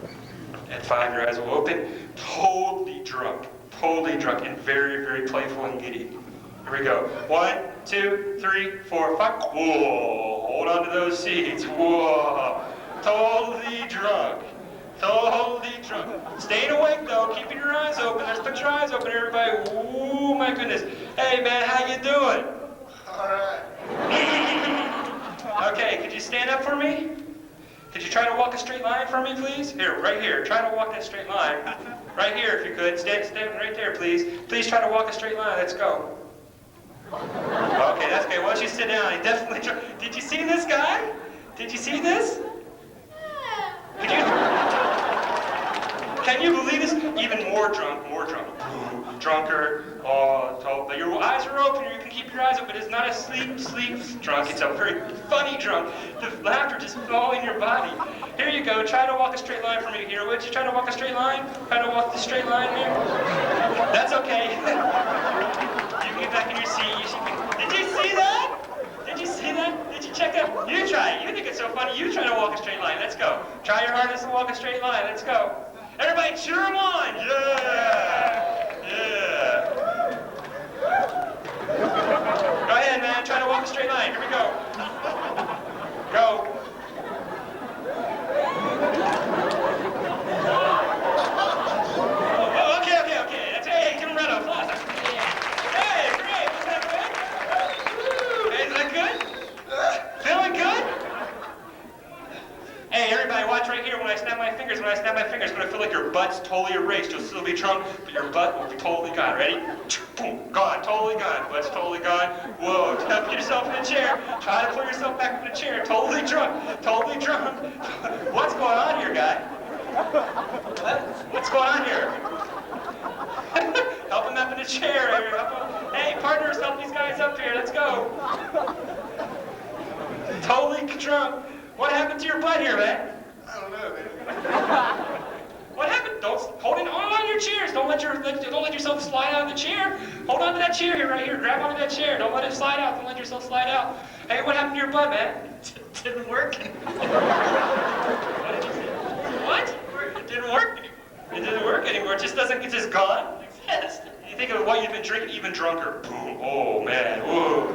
S2: At 5, your eyes will open. Totally drunk, and very, very playful and giddy. Here we go. 1, 2, 3, 4, 5. Whoa, hold on to those seats. Whoa, totally drunk. Totally drunk. Staying awake though, keeping your eyes open. Let's put your eyes open, everybody. Ooh, my goodness. Hey man, how you doing?
S3: All right.
S2: Okay, could you stand up for me? Could you try to walk a straight line for me, please? Here, right here. Try to walk that straight line. Right here, if you could. Stand right there, please. Please try to walk a straight line. Let's go. Okay, that's okay. Why don't you sit down? He definitely tried. Did you see this guy? Did you see this? Could you? Can you believe this? Even more drunk. Drunker. Oh, but your eyes are open. You can keep your eyes open. It's not a sleep drunk. It's a very funny drunk. The laughter just flowing in your body. Here you go. Try to walk a straight line for me here. Would you try to walk a straight line? Try to walk the straight line here. That's okay. You can get back in your seat. Did you see that? Did you see that? Did you check that? You try it. You think it's so funny. You try to walk a straight line. Let's go. Try your hardest to walk a straight line. Let's go. Everybody cheer them on. Yeah. Yeah. Go ahead, man. Try to walk a straight line. Here we go. Go. Oh, okay. That's hey, give him a round of applause. Hey, great. Was that good? Hey, is that good? Feeling good? Hey, everybody, watch right here. When I snap my fingers, it's going to feel like your butt's totally erased. You'll still be drunk, but your butt will be totally gone. Ready? Boom, gone, totally gone. Butt's totally gone. Whoa, put yourself in a chair. Try to pull yourself back in a chair. Totally drunk. What's going on here, guy? What's going on here? Help him up in a chair. Hey, partners, help these guys up here. Let's go. Totally drunk. What happened to your butt here, man?
S3: I don't know, man.
S2: What happened? Don't hold on your chairs. Don't let yourself slide out of the chair. Hold on to that chair here, right here. Grab onto that chair. Don't let it slide out. Don't let yourself slide out. Hey, what happened to your butt, man? It didn't work. What did you say? What? It didn't work. It didn't work anymore. It just doesn't. It's just gone. It exists. You think it with what you've been drinking, even drunker. Boom. Oh man. Whoa.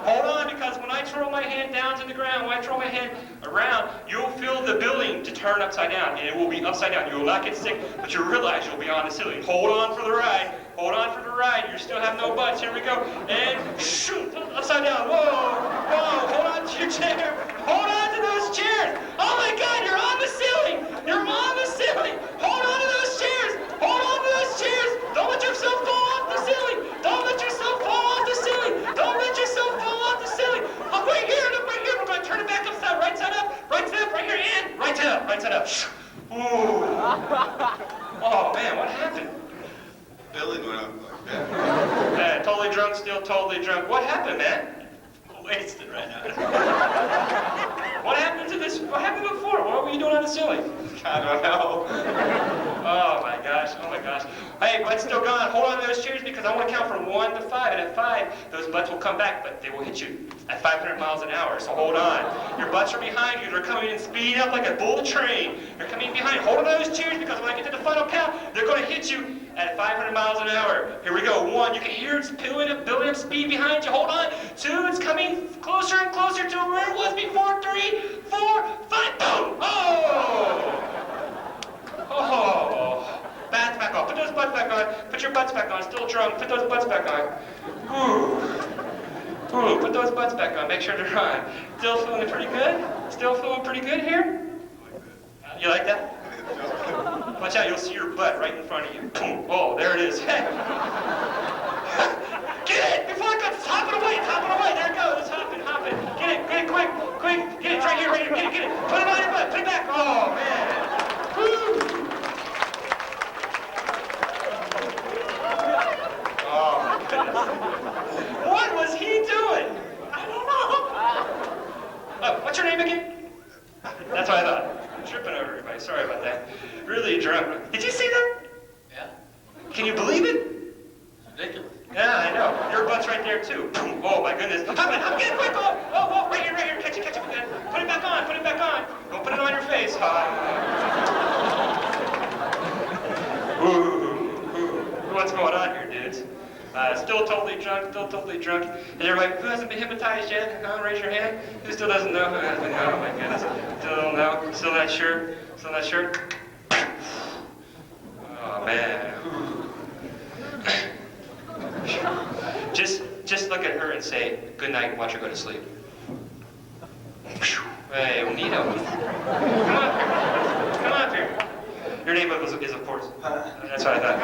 S2: Hold on, because when I twirl my hand down to the ground, when I twirl my hand around, you'll feel the building to turn upside down, and it will be upside down. You will not get sick, but you'll realize you'll be on the ceiling. Hold on for the ride. Hold on for the ride. You still have no butts. Here we go. And shoot, upside down. Whoa. Whoa. Hold on to your chair. Hold on to those chairs. Oh my God, you're on the ceiling. You're on the ceiling. Hold on to those chairs. Hold on to those chairs. Don't let yourself fall off the ceiling. Don't let yourself fall off the ceiling. Don't let yourself fall off the ceiling. Look right here. Look right here. We're going to turn it back upside. Right side up. Right side up. Right here. And right side up. Right side up. Ooh. Oh man, what happened?
S3: Building went up like that.
S2: Man, totally drunk, still totally drunk. What happened, man? Wasted right now. What happened to this? What happened before? What were you doing on the ceiling?
S3: I don't know.
S2: Oh my gosh, oh my gosh. Hey, butts still gone. Hold on to those chairs because I want to count from 1 to 5. And at 5, those butts will come back, but they will hit you at 500 miles an hour. So hold on. Your butts are behind you. They're coming in speeding up like a bullet train. They're coming behind. Hold on to those chairs because when I get to the final count, they're going to hit you at 500 miles an hour. Here we go. 1, you can hear it's building up speed behind you. Hold on. 2, it's coming closer and closer to where it was before. 3, 4, 5, boom! Oh! Oh! Bats back on. Put those butts back on. Put your butts back on. Still drunk. Put those butts back on. Ooh. Ooh, put those butts back on. Make sure they're on. Still feeling pretty good? Still feeling pretty good here? You like that? Watch out, you'll see your butt right in front of you. Boom. Oh, there it is. Get it! Before it goes, hop it away, hop it away. There it goes. It's hopping, hopping. Get it, quick, quick. Get it, it's right here, right here. Get it. Put it on your butt, put it back. Oh, man. Woo. Oh, my goodness. What was he doing? I don't know. Oh, what's your name again? That's what I thought. I'm tripping over everybody. Sorry about that. Really drunk. Did you see that?
S5: Yeah,
S2: Can you believe it?
S5: it's ridiculous.
S2: Yeah, I know. Your butt's right there too. Boom. Oh my goodness. I'm getting quick. Oh, right here. Catch it again. Put it back on. Don't put it on your face. Ooh. What's going on here, dudes? Still totally drunk. And everybody, who hasn't been hypnotized yet? Raise your hand. Who still doesn't know? Who has been? Oh my goodness. Still don't know. Still not sure. Oh man. Just look at her and say good night and watch her go to sleep. Hey, Nito. Come on up here. Your name is of course. That's what I thought.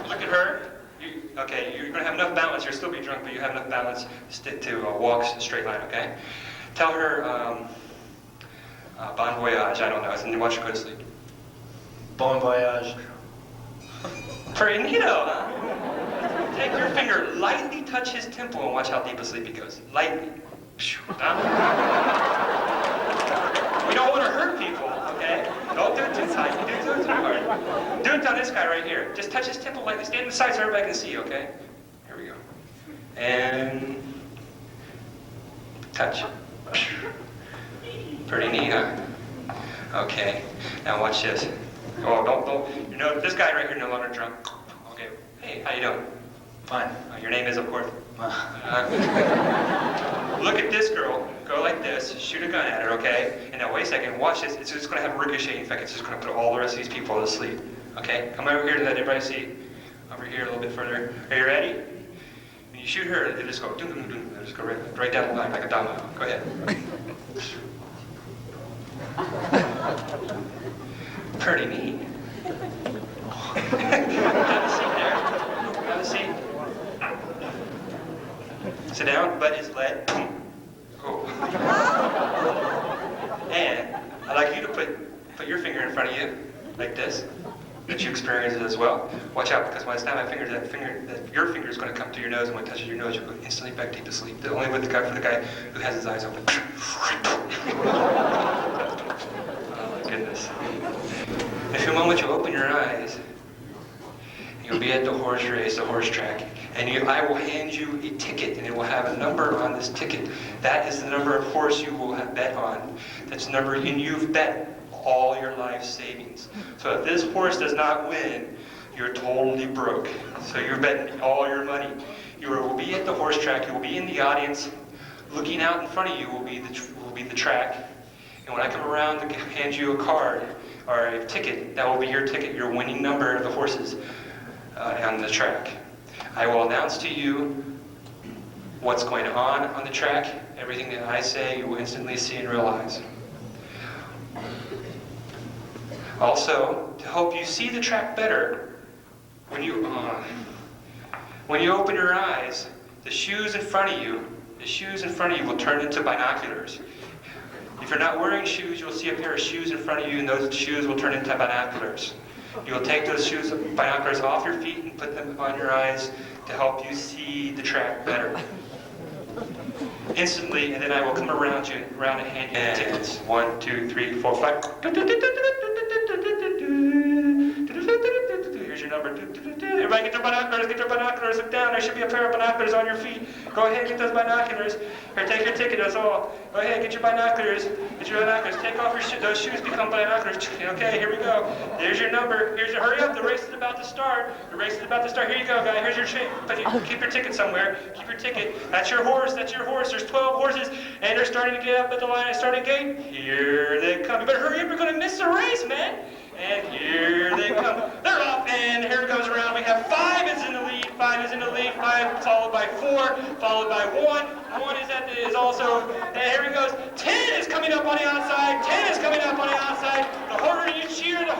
S2: Look at her. Okay, you're going to have enough balance. You'll still be drunk, but you have enough balance to stick to walks a straight line, okay? Tell her, bon voyage, I don't know, and watch her go to sleep.
S5: Bon voyage.
S2: Pretty neato, huh? Take your finger, lightly touch his temple and watch how deep asleep he goes. Lightly. Huh? We don't want to hurt people, okay? Don't do it too tight. Do it too hard. Do it on this guy right here. Just touch his temple lightly. Stand aside so everybody can see, okay? Here we go. And touch. Pretty neat, huh? Okay. Now watch this. Oh, don't. You know, this guy right here no longer drunk. Okay. Hey, how you doing?
S5: Fine.
S2: Your name is, of course. Look at this girl. Go like this. Shoot a gun at her, okay? And now wait a second. Watch this. It's just going to have a ricocheting effect. It's just going to put all the rest of these people to sleep. Okay? Come over here to let everybody see. Over here a little bit further. Are you ready? When you shoot her, it'll just go dum dum dum. It'll just go right down the line like a domino. Go ahead. Pretty neat. Have a seat there. Have a seat. Sit down, butt is led. Cool. And I'd like you to put your finger in front of you, like this, that you experience it as well. Watch out, because when I snap my finger, your finger is going to come to your nose, and when it touches your nose, you'll go instantly back deep to sleep. The only with the guy for the guy who has his eyes open. Oh my goodness. In a few moments, you'll open your eyes. You'll be at the horse race, the horse track, and I will hand you a ticket, and it will have a number on this ticket. That is the number of horse you will have bet on. That's the number, and you've bet all your life savings. So if this horse does not win, you're totally broke. So you're betting all your money. You will be at the horse track. You will be in the audience. Looking out in front of you will be the track. And when I come around to hand you a card or a ticket, that will be your ticket, your winning number of the horses on the track. I will announce to you what's going on the track. Everything that I say, you will instantly see and realize. Also, to help you see the track better, when you open your eyes, the shoes in front of you will turn into binoculars. If you're not wearing shoes, you'll see a pair of shoes in front of you, and those shoes will turn into binoculars. You will take those shoes, binoculars, off your feet and put them on your eyes to help you see the track better. Instantly, and then I will come around and hand you the tickets. 1, 2, 3, 4, 5. Here's your number. Everybody get their binoculars, look down. There should be a pair of binoculars on your feet. Go ahead and get those binoculars. Here, take your ticket, that's all. Go ahead, get your binoculars. Get your binoculars. Take off your those shoes, become binoculars. Okay, here we go. There's your number. Hurry up, the race is about to start. Here you go, guy. Here's your ticket. Keep your ticket somewhere. Keep your ticket. That's your horse. There's 12 horses, and they're starting to get up at the line at the starting gate. Here they come. You better hurry up, you're going to miss the race, man. And here they come. They're off, and here it goes around. We have 5 is in the lead, 5 followed by 4, followed by 1. 1 is also, and here he goes. 10 is coming up on the outside. The harder you cheer, the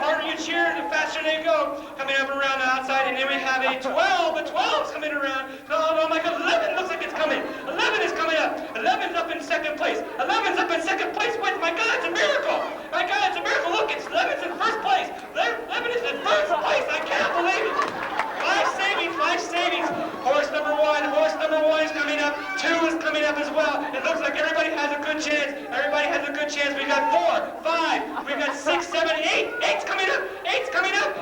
S2: faster they go. Coming up around the outside, and then we have a 12. The 12's coming around. Oh my God, 11 looks like it's coming. 11 is coming up. 11's up in second place. Wait, my God, it's a miracle. Look, 11's in first place. 11 is in first place. I can't believe it. 5 savings. Horse number one is coming up. 2 is coming up as well. It looks like everybody has a good chance. We got 4, 5, we got 6, 7, 8. 8's coming up.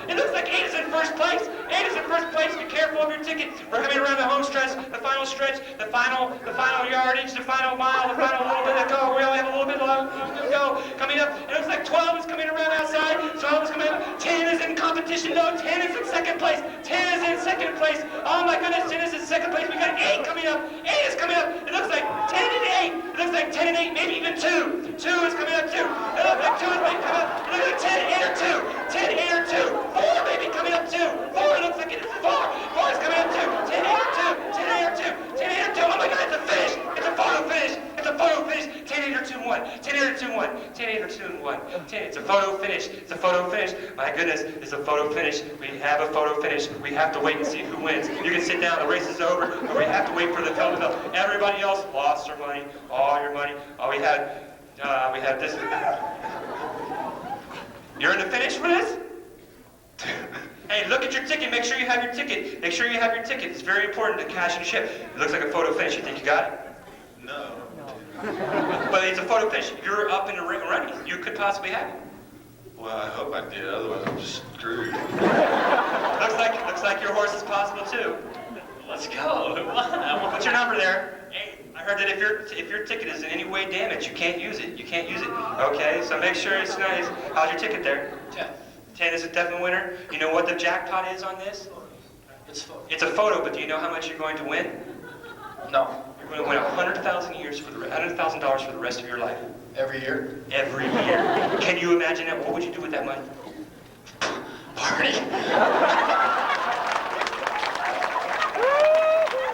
S2: It looks like 8 is in first place. Be careful of your ticket. We're coming around the home stretch, the final yardage, the final mile, the final little bit to go. We only have a little bit to go. Coming up, it looks like 12 is coming around outside. 12 is coming up. 10 is in competition though. 10 is in second place. Oh my goodness, 10 is in second place. We got 8 coming up. 8 is coming up. It looks like 10 and 8. Maybe even 2. 2 is coming up too. It looks like 2 is maybe coming up. It looks like 10, 8 or 2. 10, 8 or 2. 4 maybe coming up too. 4, it looks like it's 4. 4 is coming up too. 10, 8 or 2. 10, 8 or 2. 10, 8 or 2. Oh my God, it's a finish. It's a photo finish. 10, 8 or 2 and 1. 10, 8 or 2 and 1. 10, 8 or 2 and 1. 10, it's a photo finish. My goodness, it's a photo finish. We have a photo finish. We have to wait and see who wins. You can sit down, the race is over, but we have to wait for the film to go. Everybody else lost their money, all your money. We had this. You're in the finish for this? Hey, look at your ticket. Make sure you have your ticket. It's very important to cash and ship. It looks like a photo finish. You think you got it?
S3: No.
S2: But it's a photo finish. You're up in the ring running. You could possibly have it.
S3: Well, I hope I did. Otherwise, I'm just screwed.
S2: Looks like your horse is possible too. Let's go. What's your number there? 8. I heard that if your ticket is in any way damaged, you can't use it. Okay, so make sure it's nice. How's your ticket there?
S5: 10.
S2: 10 is a definite winner. You know what the jackpot is on this? It's a photo, but do you know how much you're going to win?
S5: No.
S2: You're going to win $100,000 for the rest of your life.
S5: Every year?
S2: Every year. Can you imagine that? What would you do with that money?
S5: Party.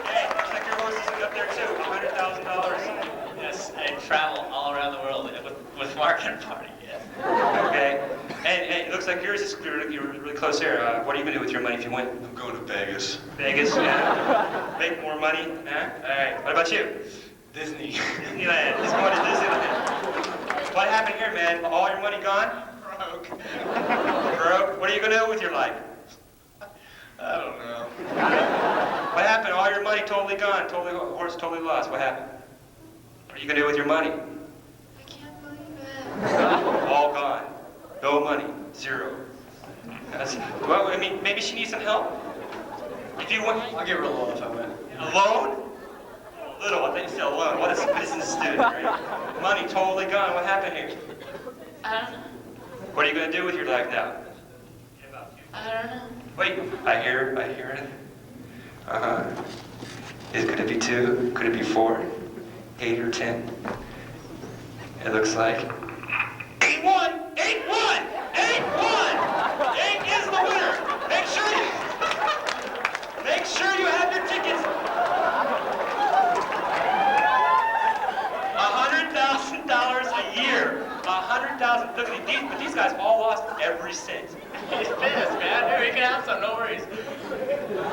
S2: Hey, looks like your horse is up there too. $100,000.
S6: Yes, I travel all around the world with Mark and Party, yes.
S2: Okay. And it looks like yours is you're really close there. What are you going to do with your money if you win?
S3: I'm going to Vegas.
S2: Vegas, yeah. Make more money, huh? All right. What about you?
S3: Disney.
S2: Disneyland. He's going to Disneyland. What happened here, man? All your money gone? Broke? What are you going to do with your life?
S3: I don't know.
S2: What happened? All your money totally gone. Horse totally lost. What happened? What are you going to do with your money?
S7: I can't believe it.
S2: All gone. No money. 0. Well, I mean, maybe she needs some help. If you want,
S5: I'll give her a loan if I win.
S2: a loan? Little, I think you said a loan. What is a business student, right? Money totally gone. What happened here?
S7: I don't know.
S2: What are you going to do with your life now?
S7: I don't know.
S2: Wait, I hear it. Could it be 2? Could it be 4? 8 or 10? It looks like 8-1! 8-1! 8-1! 8 is the winner! Make sure you have your tickets. $100,000 a year. 100,000. Look at these, but these guys all lost every cent.
S6: He's pissed, man. Here, we can have some, no worries.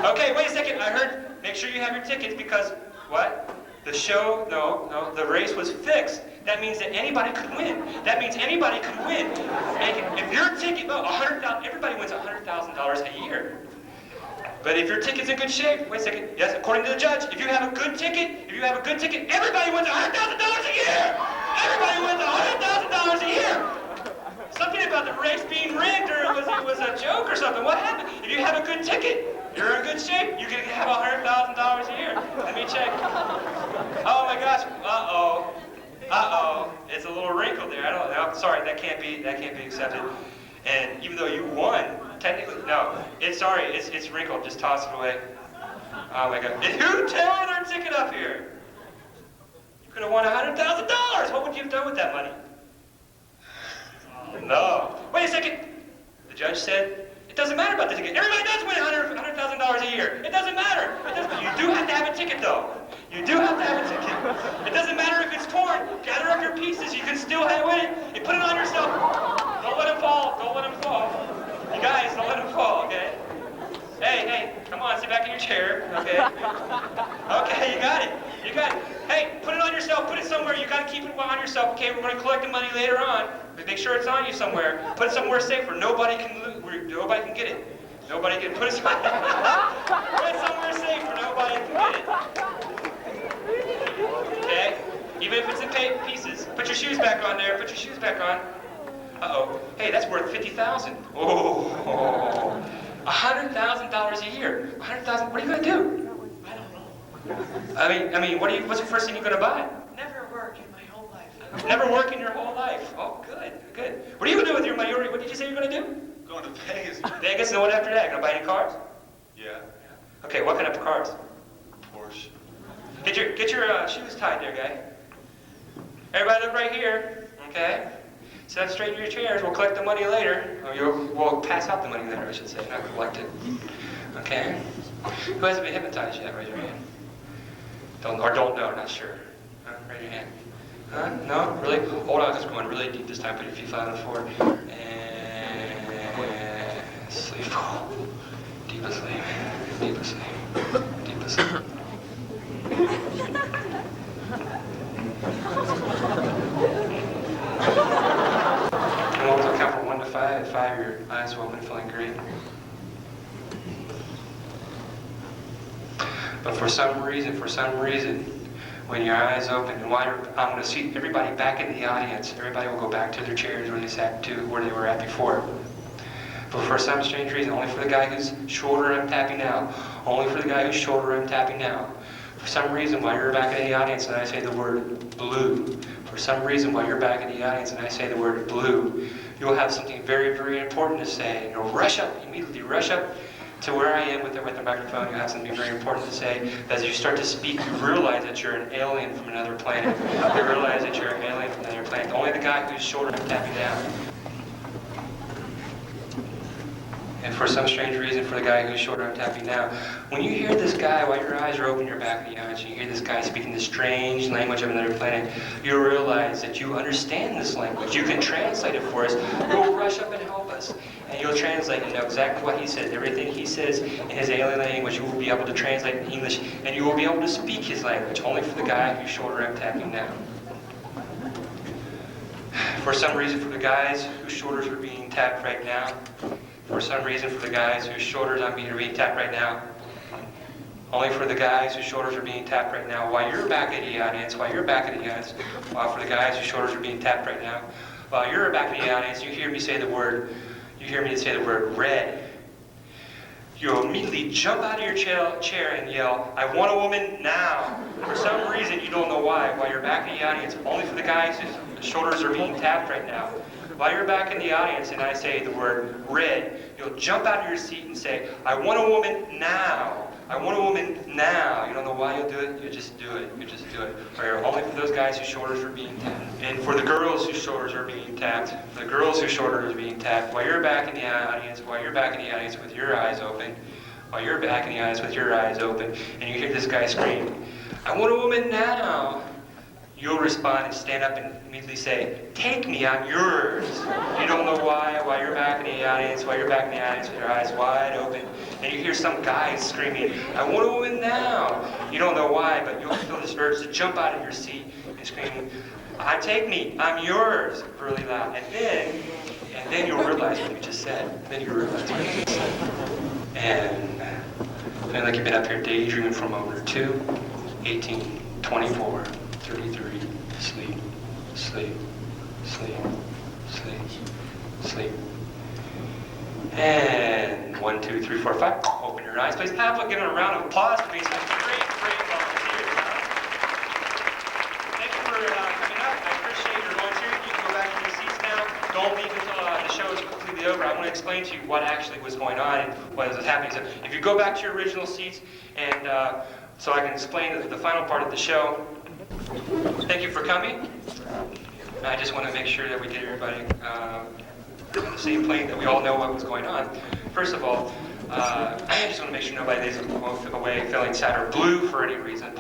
S2: Okay, wait a second. I heard, make sure you have your tickets because, what? The show, no, the race was fixed. That means that anybody could win. That means anybody could win. If your ticket, everybody wins $100,000 a year. But if your ticket's in good shape, wait a second. Yes, according to the judge, if you have a good ticket, everybody wins $100,000 a year. Everybody wins $100,000 a year. Something about the race being rigged, or it was a joke or something. What happened? If you have a good ticket, you're in good shape. You can have $100,000 a year. Let me check. Oh my gosh. Uh-oh. It's a little wrinkle there. I'm sorry. That can't be accepted. And even though you won, technically, no. It's wrinkled. Just toss it away. Oh my God. If you tore their ticket up here, you could have won $100,000. What would you have done with that money? No. Wait a second. The judge said, it doesn't matter about the ticket. Everybody does win $100,000 a year. It doesn't matter. You do have to have a ticket, though. You do have to have a ticket. It doesn't matter if it's torn. Gather up your pieces. You can still win it. You put it on yourself. Don't let him fall. Don't let him fall. You guys, don't let him fall, okay? Hey, come on, sit back in your chair, okay? Okay, you got it. Hey, put it on yourself. Put it somewhere. You got to keep it on yourself, okay? We're going to collect the money later on. But make sure it's on you somewhere. Put it somewhere safe where nobody can get it. Nobody can put it somewhere. Put it somewhere safe where nobody can get it. Okay? Even if it's in pieces. Put your shoes back on there. Put your shoes back on. Uh-oh. Hey, that's worth $50,000. Oh. $100,000 a year. $100,000. What are you going to do?
S6: I don't know.
S2: I mean, what's the first thing you're going to buy?
S6: Never work in my whole life.
S2: Never work in your whole life. Oh, good. What are you going to do with your money? What did you say you're going to do?
S3: Going to Vegas.
S2: Vegas, and what after that? Going to buy any cars?
S3: Yeah.
S2: Okay, what kind of cars?
S3: Porsche.
S2: Get your shoes tied there, guy. Everybody look right here, okay? Sit up straight in your chairs. We'll collect the money later. We'll pass out the money later, I should say, not collect it. Okay? Who hasn't been hypnotized yet? Raise your hand. Don't know, not sure. Raise your hand. Huh? No? Really? Hold on, just going really deep this time. Put your feet flat on the floor. And sleep. Deep asleep. Deep asleep. Deep asleep. And we'll count from 1 to 5. At 5, your eyes will open, feeling great. But for some reason, when your eyes open, and I'm going to see everybody back in the audience. Everybody will go back to their chairs where they were at before. But for some strange reason, only for the guy whose shoulder I'm tapping now. Only for the guy whose shoulder I'm tapping now. For some reason, while you're back in the audience and I say the word blue, for some reason, while you're back in the audience and I say the word blue, you'll have something very, very important to say. And you'll immediately rush up to where I am with the microphone. You'll have something very important to say. As you start to speak, you realize that you're an alien from another planet. You realize that you're an alien from another planet. Only the guy whose shoulder I'm tapping down. And for some strange reason, for the guy whose shoulder I'm tapping now, when you hear this guy, while your eyes are open, you're back in the audience, and you hear this guy speaking this strange language of another planet, you realize that you understand this language. You can translate it for us. You'll rush up and help us. And you'll translate and know exactly what he says. Everything he says in his alien language, you will be able to translate in English, and you will be able to speak his language, only for the guy whose shoulder I'm tapping now. For some reason, for the guys whose shoulders are being tapped right now, for some reason, for the guys whose shoulders are being tapped right now, only for the guys whose shoulders are being tapped right now, while you're back in the audience, while for the guys whose shoulders are being tapped right now, while you're back in the audience, you hear me say the word red. You'll immediately jump out of your chair and yell, "I want a woman now." For some reason, you don't know why, while you're back in the audience, only for the guys whose shoulders are being tapped right now, while you're back in the audience and I say the word red, you'll jump out of your seat and say, I want a woman now. I want a woman now. You don't know why you'll do it, you just do it. You just do it. Or only for those guys whose shoulders are being tapped. And for the girls whose shoulders are being tapped, for the girls whose shoulders are being tapped, while you're back in the audience, with your eyes open, while you're back in the audience with your eyes open, and you hear this guy scream, I want a woman now. You'll respond and stand up and immediately say, take me, I'm yours. You don't know why, while you're back in the audience, with your eyes wide open, and you hear some guy screaming, I want a woman now. You don't know why, but you'll feel this urge to jump out of your seat and scream, take me, I'm yours, really loud. And then you'll realize what you just said. And like you've been up here daydreaming for a moment or two, 18, 24, 33, sleep, sleep, sleep, sleep, sleep. And 1, 2, 3, 4, 5. Open your eyes, please. Have give a round of applause for these great volunteers. Thank you for coming up. I appreciate your volunteering. You can go back to your seats now. Don't leave until the show is completely over. I want to explain to you what actually was going on and what was happening. So if you go back to your original seats, and so I can explain the final part of the show. Thank you for coming. I just want to make sure that we get everybody on the same plane, that we all know what was going on. First of all, I just want to make sure nobody leaves away feeling sad or blue for any reason.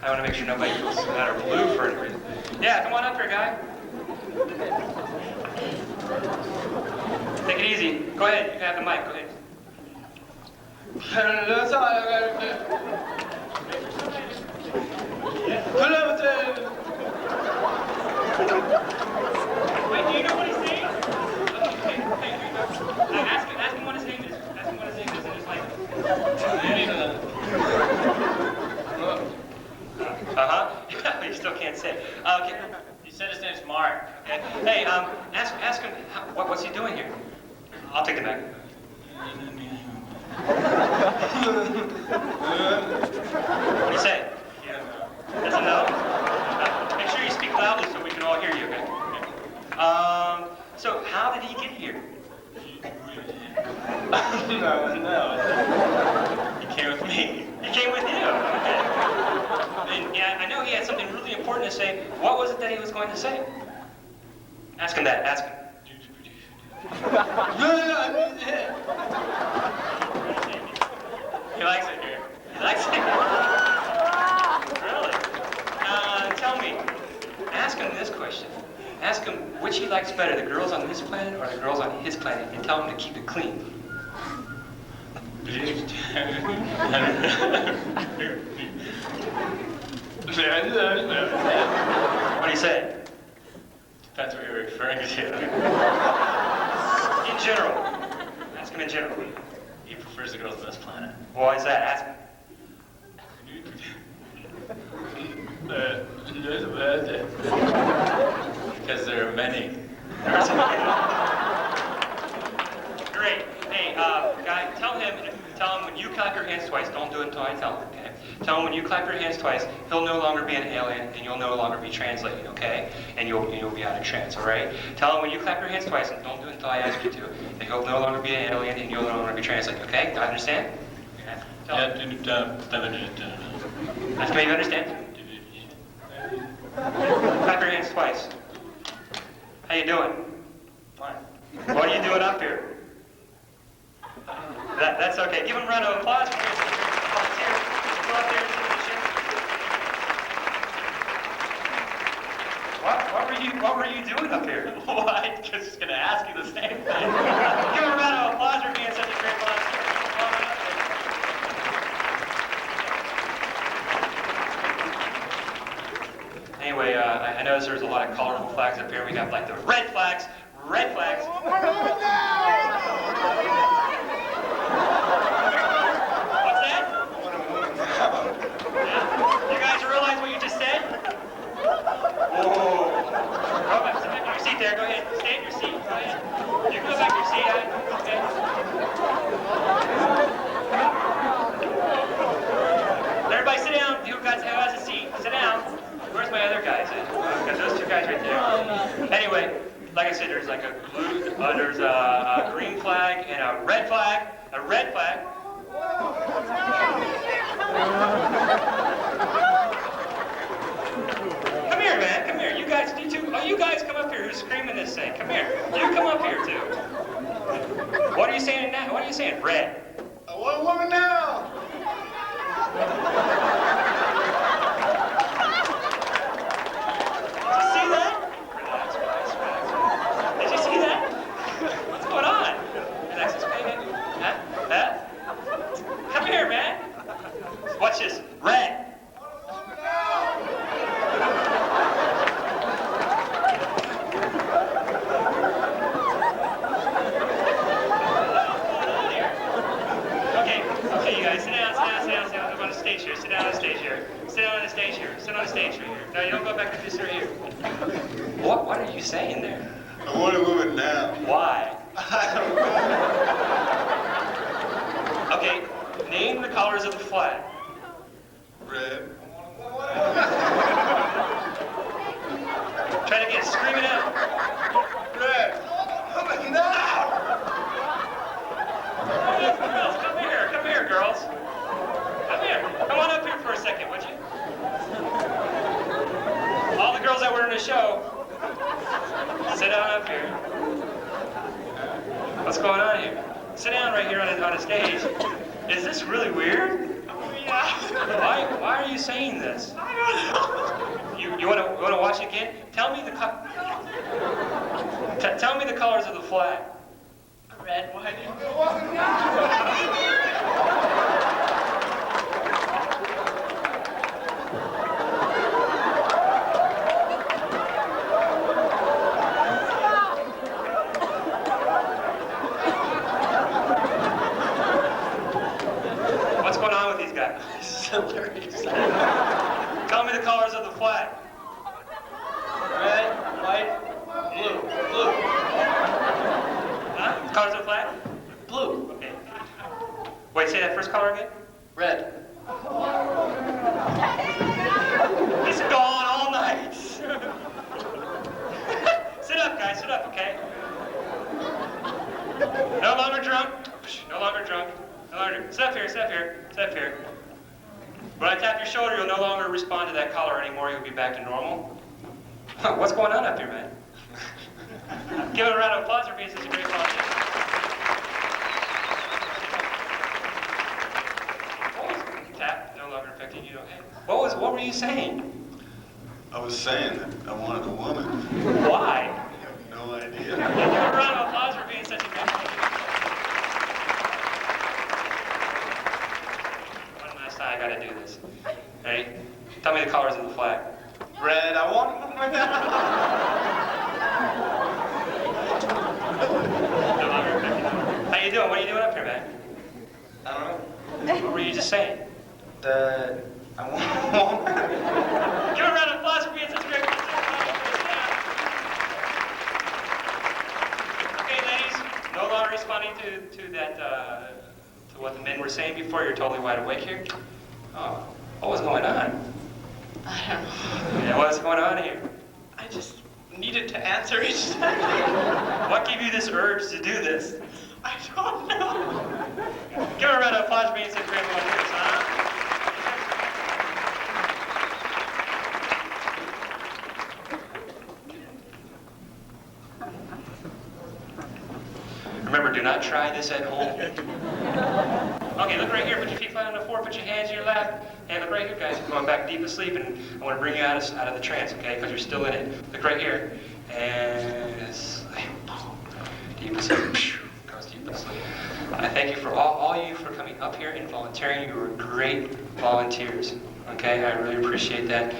S2: I want to make sure nobody feels sad or blue for any reason. Yeah, come on up here, guy. Take it easy. Go ahead. You can have the mic. Go ahead.
S5: That's all I gotta do.
S2: Wait, do you know what he's saying? Okay, here you go. Ask him what his name is. Ask him what his name is in his language. You still can't say. Okay.
S6: He said his name's Mark.
S2: Okay. Hey, ask him what's he doing here. I'll take the mic. What do you say? Doesn't know? Make sure you speak loudly so we can all hear you, okay? So how did he get here?
S6: No. He came with me.
S2: He came with you, okay. And I know he had something really important to say. What was it that he was going to say? Ask him that, ask him. He likes it here. He likes it here. Really? Tell me, ask him this question. Ask him which he likes better, the girls on this planet or the girls on his planet, and tell him to keep it clean.
S6: What
S2: do you say?
S6: Depends what you're referring to.
S2: In general. Ask him in general.
S6: He prefers the girls on this planet.
S2: Why is that? Ask him.
S6: Because there are many.
S2: Great. Hey, guy, tell him when you clap your hands twice, don't do it until I tell him, okay? Tell him when you clap your hands twice, he'll no longer be an alien and you'll no longer be translating, okay? And you'll be out of trance, all right? Tell him when you clap your hands twice, and don't do it until I ask you to, and he'll no longer be an alien and you'll no longer be translating, okay? Do I understand? Okay. Tell him. Ask him if you understand. Clap your hands twice. How you doing? Fine. What are you doing up here? That's okay. Give him a round of applause for his volunteer. Go up there and do the show. What were you doing up here?
S6: Well, I was just going to ask you the same thing.
S2: Give him a round of applause for being such a great volunteer. Anyway, I noticed there's a lot of colorful flags up here. We got like the red flags. Red flags. What's that? Yeah? You guys realize what you just said? Whoa. Go back, sit back in your seat there. Go ahead. Stay in your seat. Go ahead. You can go back to your seat. Okay. Everybody sit down. Who has a seat? Sit down. Where's my other guys? Because those two guys right there. Anyway, like I said, there's like a blue, there's a green flag and a red flag. A red flag. Come here, man. Come here. You guys, you two. Oh, you guys come up here. Who's screaming this thing? Come here. You come up here too. What are you saying now? What are you saying? Red.
S3: I want a woman now.
S2: Did you see that? Relax, relax, relax. Did you see that? What's going on? Relax, baby. Huh? Huh? Come here, man. Watch this. Red. Okay, you guys, sit down. I'm on the stage here. Sit down on the stage here. Sit down on the stage here. Sit on the stage right here. No, you don't go back to this right here. What are you saying there?
S3: I want a woman now.
S2: Why?
S3: I don't know.
S2: Okay, name the colors of the flag.
S3: Red.
S2: Try to get scream it out.
S3: Red. Woman now.
S2: Come here, girls. Come here. Come on up here for a second, would you? All the girls that were in the show, sit down up here. What's going on here? Sit down right here on the stage. Is this really weird?
S5: Oh, yeah.
S2: Why are you saying this?
S5: I don't know.
S2: You want to watch it again? Tell me the tell me the colors of the flag.
S5: Red, white,
S2: What's going on with these guys?
S5: hilarious.
S2: Tell me the colors of the flag.
S5: Red, white, blue. Blue.
S2: Huh? Colors of the flag?
S5: Blue.
S2: Okay. Wait, say that first color again.
S5: Red.
S2: He's gone all night. Sit up, guys. Sit up, okay? No longer drunk. No longer drunk. No longer. Sit up here. Sit up here. Sit up here. When I tap your shoulder, you'll no longer respond to that color anymore. You'll be back to normal. What's going on up here, man? Give it a round of applause for being such a great volunteer. Tap, no longer affecting you. Okay. What were you saying?
S3: I was saying that I wanted a woman.
S2: Why?
S3: I have no idea.
S2: Give it a round of applause for being such a great volunteer. One last time, I gotta do this. Ready? Tell me the colors of the flag.
S5: Red, I want a woman now.
S2: No longer affecting you. How you doing? What are you doing up here, man?
S5: I don't know.
S2: What were you just saying?
S5: I want a woman.
S2: Give a round of applause for being such a great volunteer. Okay, ladies, no longer responding to that, to what the men were saying before. You're totally wide awake here. Oh, what was going on?
S5: I don't know.
S2: Yeah, what's going on here?
S5: I just needed to answer each time.
S2: What gave you this urge to do this?
S5: I don't know.
S2: Give her a round of applause for being such a great volunteer, huh? Remember, do not try this at home. Okay, look right here. Put your feet flat on the floor. Put your hands in your lap. And look right here, guys. You're going back deep asleep, and I want to bring you out of the trance, okay? Because you're still in it. Look right here. And sleep. Deep asleep. Goes deep asleep. I thank you for all you for coming up here and volunteering. You were great volunteers. Okay, I really appreciate that.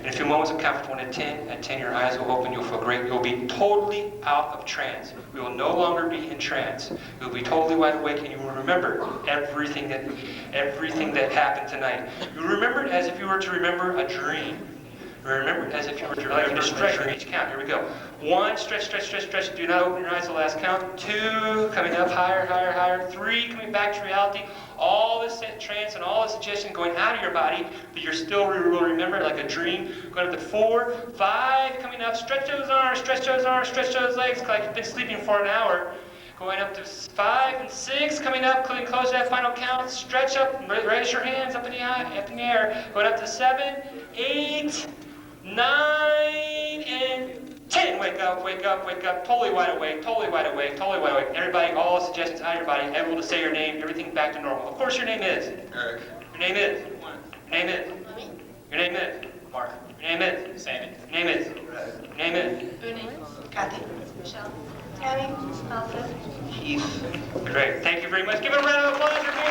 S2: In a few moments, I'll count from 1 to 10. At 10, your eyes will open. You'll feel great. You'll be totally out of trance. We will no longer be in trance. You'll be totally wide awake, and you will remember everything that happened tonight. You remember it as if you were to remember a dream. Remember, as if you were doing a stretch for each count. Here we go. 1, stretch, stretch, stretch, stretch. Do not open your eyes the last count. 2, coming up higher, higher, higher. 3, coming back to reality. All this trance and all the suggestion going out of your body, but you're still remember like a dream. Going up to 4, 5, coming up. Stretch those arms, stretch those arms, stretch those legs like you've been sleeping for an hour. Going up to 5 and 6, coming up, close that final count. Stretch up, raise your hands up in the air. Going up to 7, 8, 9, and 10. Wake up, wake up, wake up. Totally wide awake, totally wide awake, totally wide awake. Everybody, all the suggestions out of your body, able to say your name, everything back to normal. Of course your name is.
S3: Eric.
S2: Your name is. Your name is. Your name is.
S6: Mark.
S2: Your name is.
S6: Sammy.
S2: Your name is. Your name is.
S7: Uni.
S5: Kathy.
S7: Michelle. Tammy. Alfred.
S5: Keith.
S2: Great. Thank you very much. Give it a round of applause.